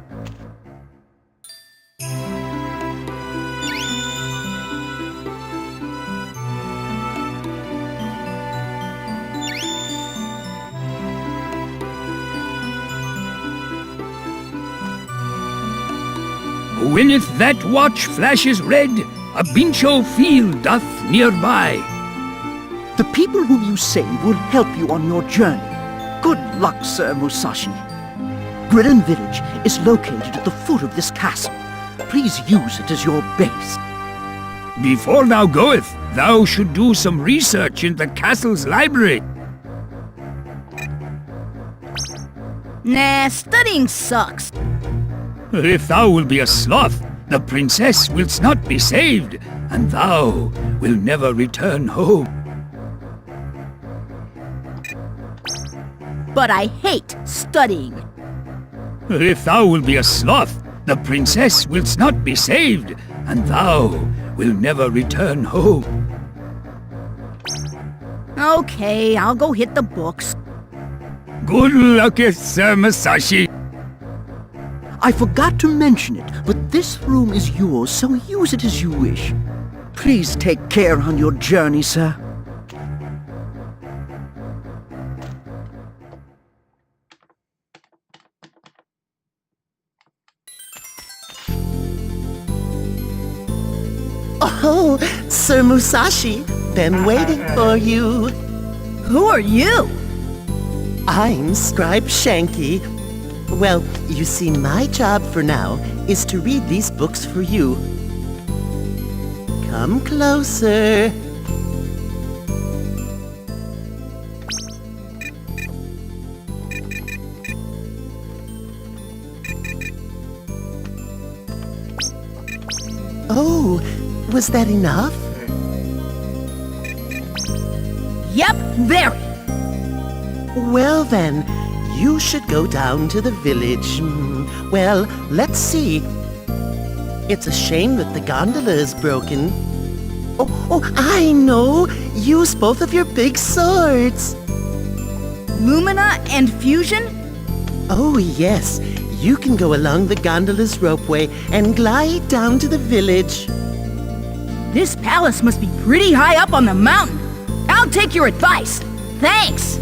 Wheneth that watch flashes red, a Bincho field doth nearby. The people whom you save will help you on your journey. Good luck, Sir Musashi. Gridden Village is located at the foot of this castle. Please use it as your base. Before thou goeth, thou should do some research in the castle's library. Nah, studying sucks. If thou will be a sloth, the princess wilt not be saved, and thou will never return home. But I hate studying. If thou will be a sloth, the princess wilt not be saved, and thou will never return home. Okay, I'll go hit the books. Good luck, Sir Musashi. I forgot to mention it, but this room is yours, so use it as you wish. Please take care on your journey, sir. Oh, Sir Musashi, been waiting for you. Who are you? I'm Scribe Shanky. Well, you see, my job for now is to read these books for you. Come closer. Oh, was that enough? Yep, very. Well then, you should go down to the village. Well, let's see. It's a shame that the gondola is broken. Oh, I know! Use both of your big swords! Lumina and Fusion? Oh, yes. You can go along the gondola's ropeway and glide down to the village. This palace must be pretty high up on the mountain. I'll take your advice. Thanks.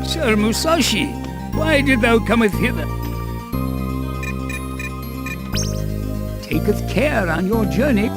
Sir Musashi, why did thou cometh hither? Taketh care on your journey.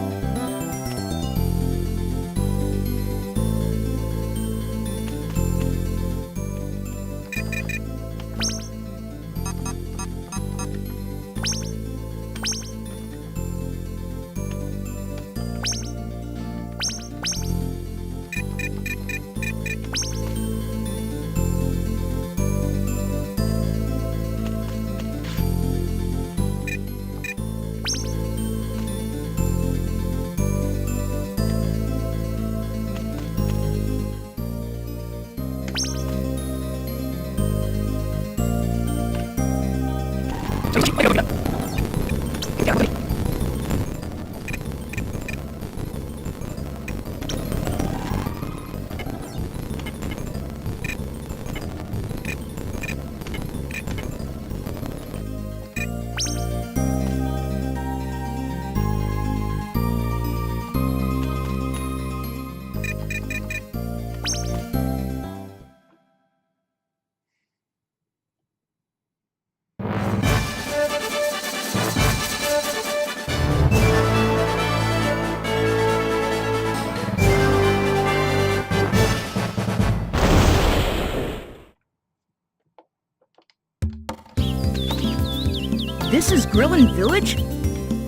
This is Grillin' Village?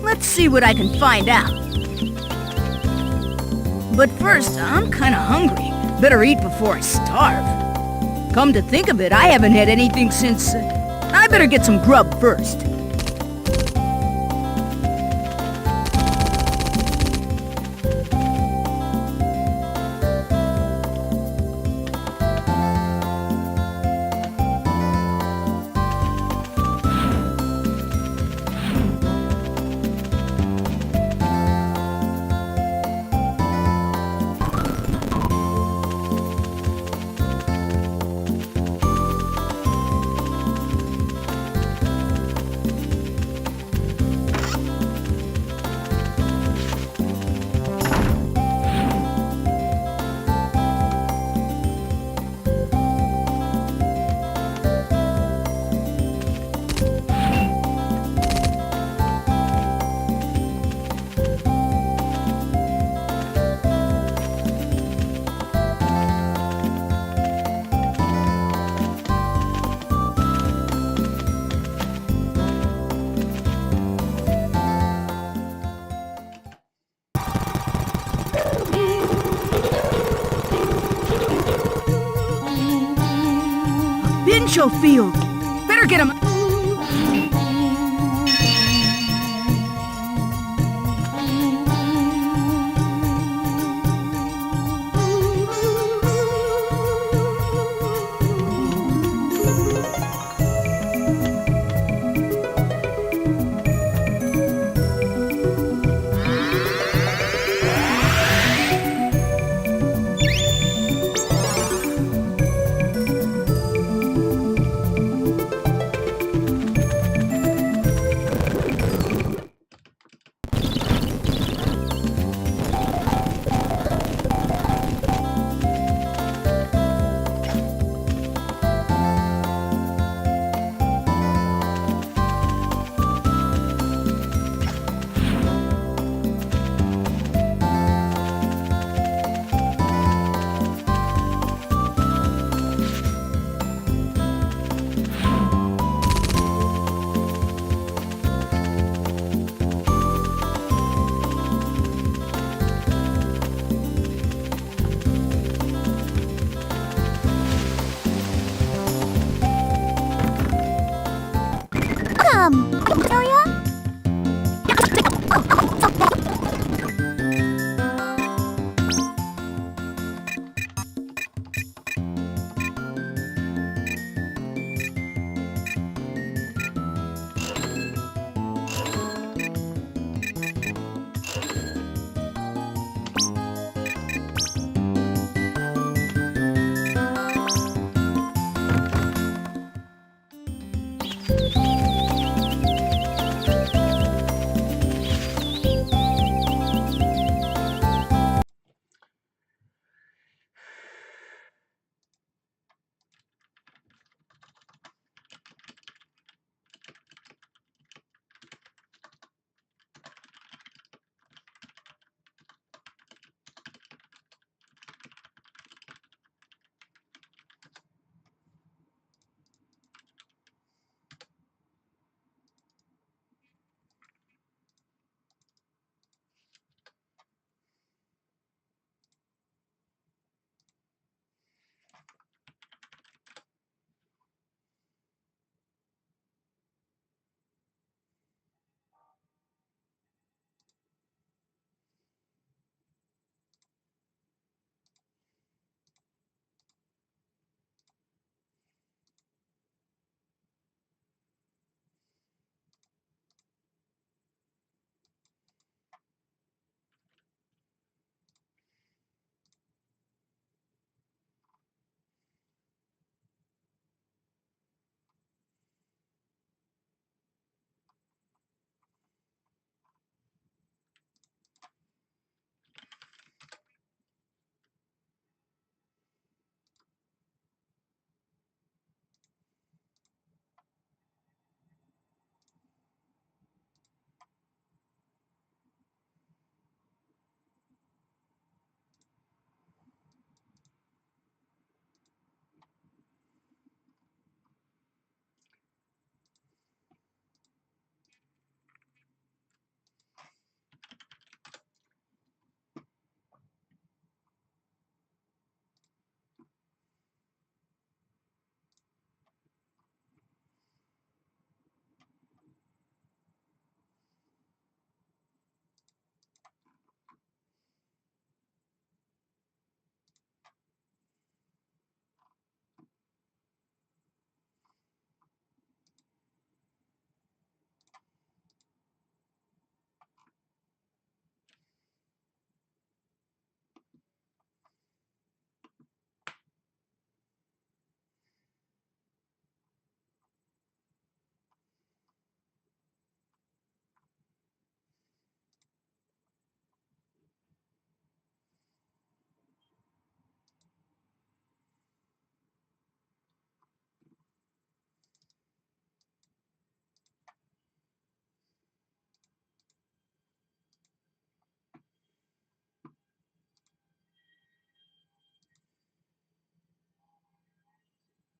Let's see what I can find out. But first, I'm kinda hungry. Better eat before I starve. Come to think of it, I haven't had anything since... I better get some grub first. Pincho field. Better get him.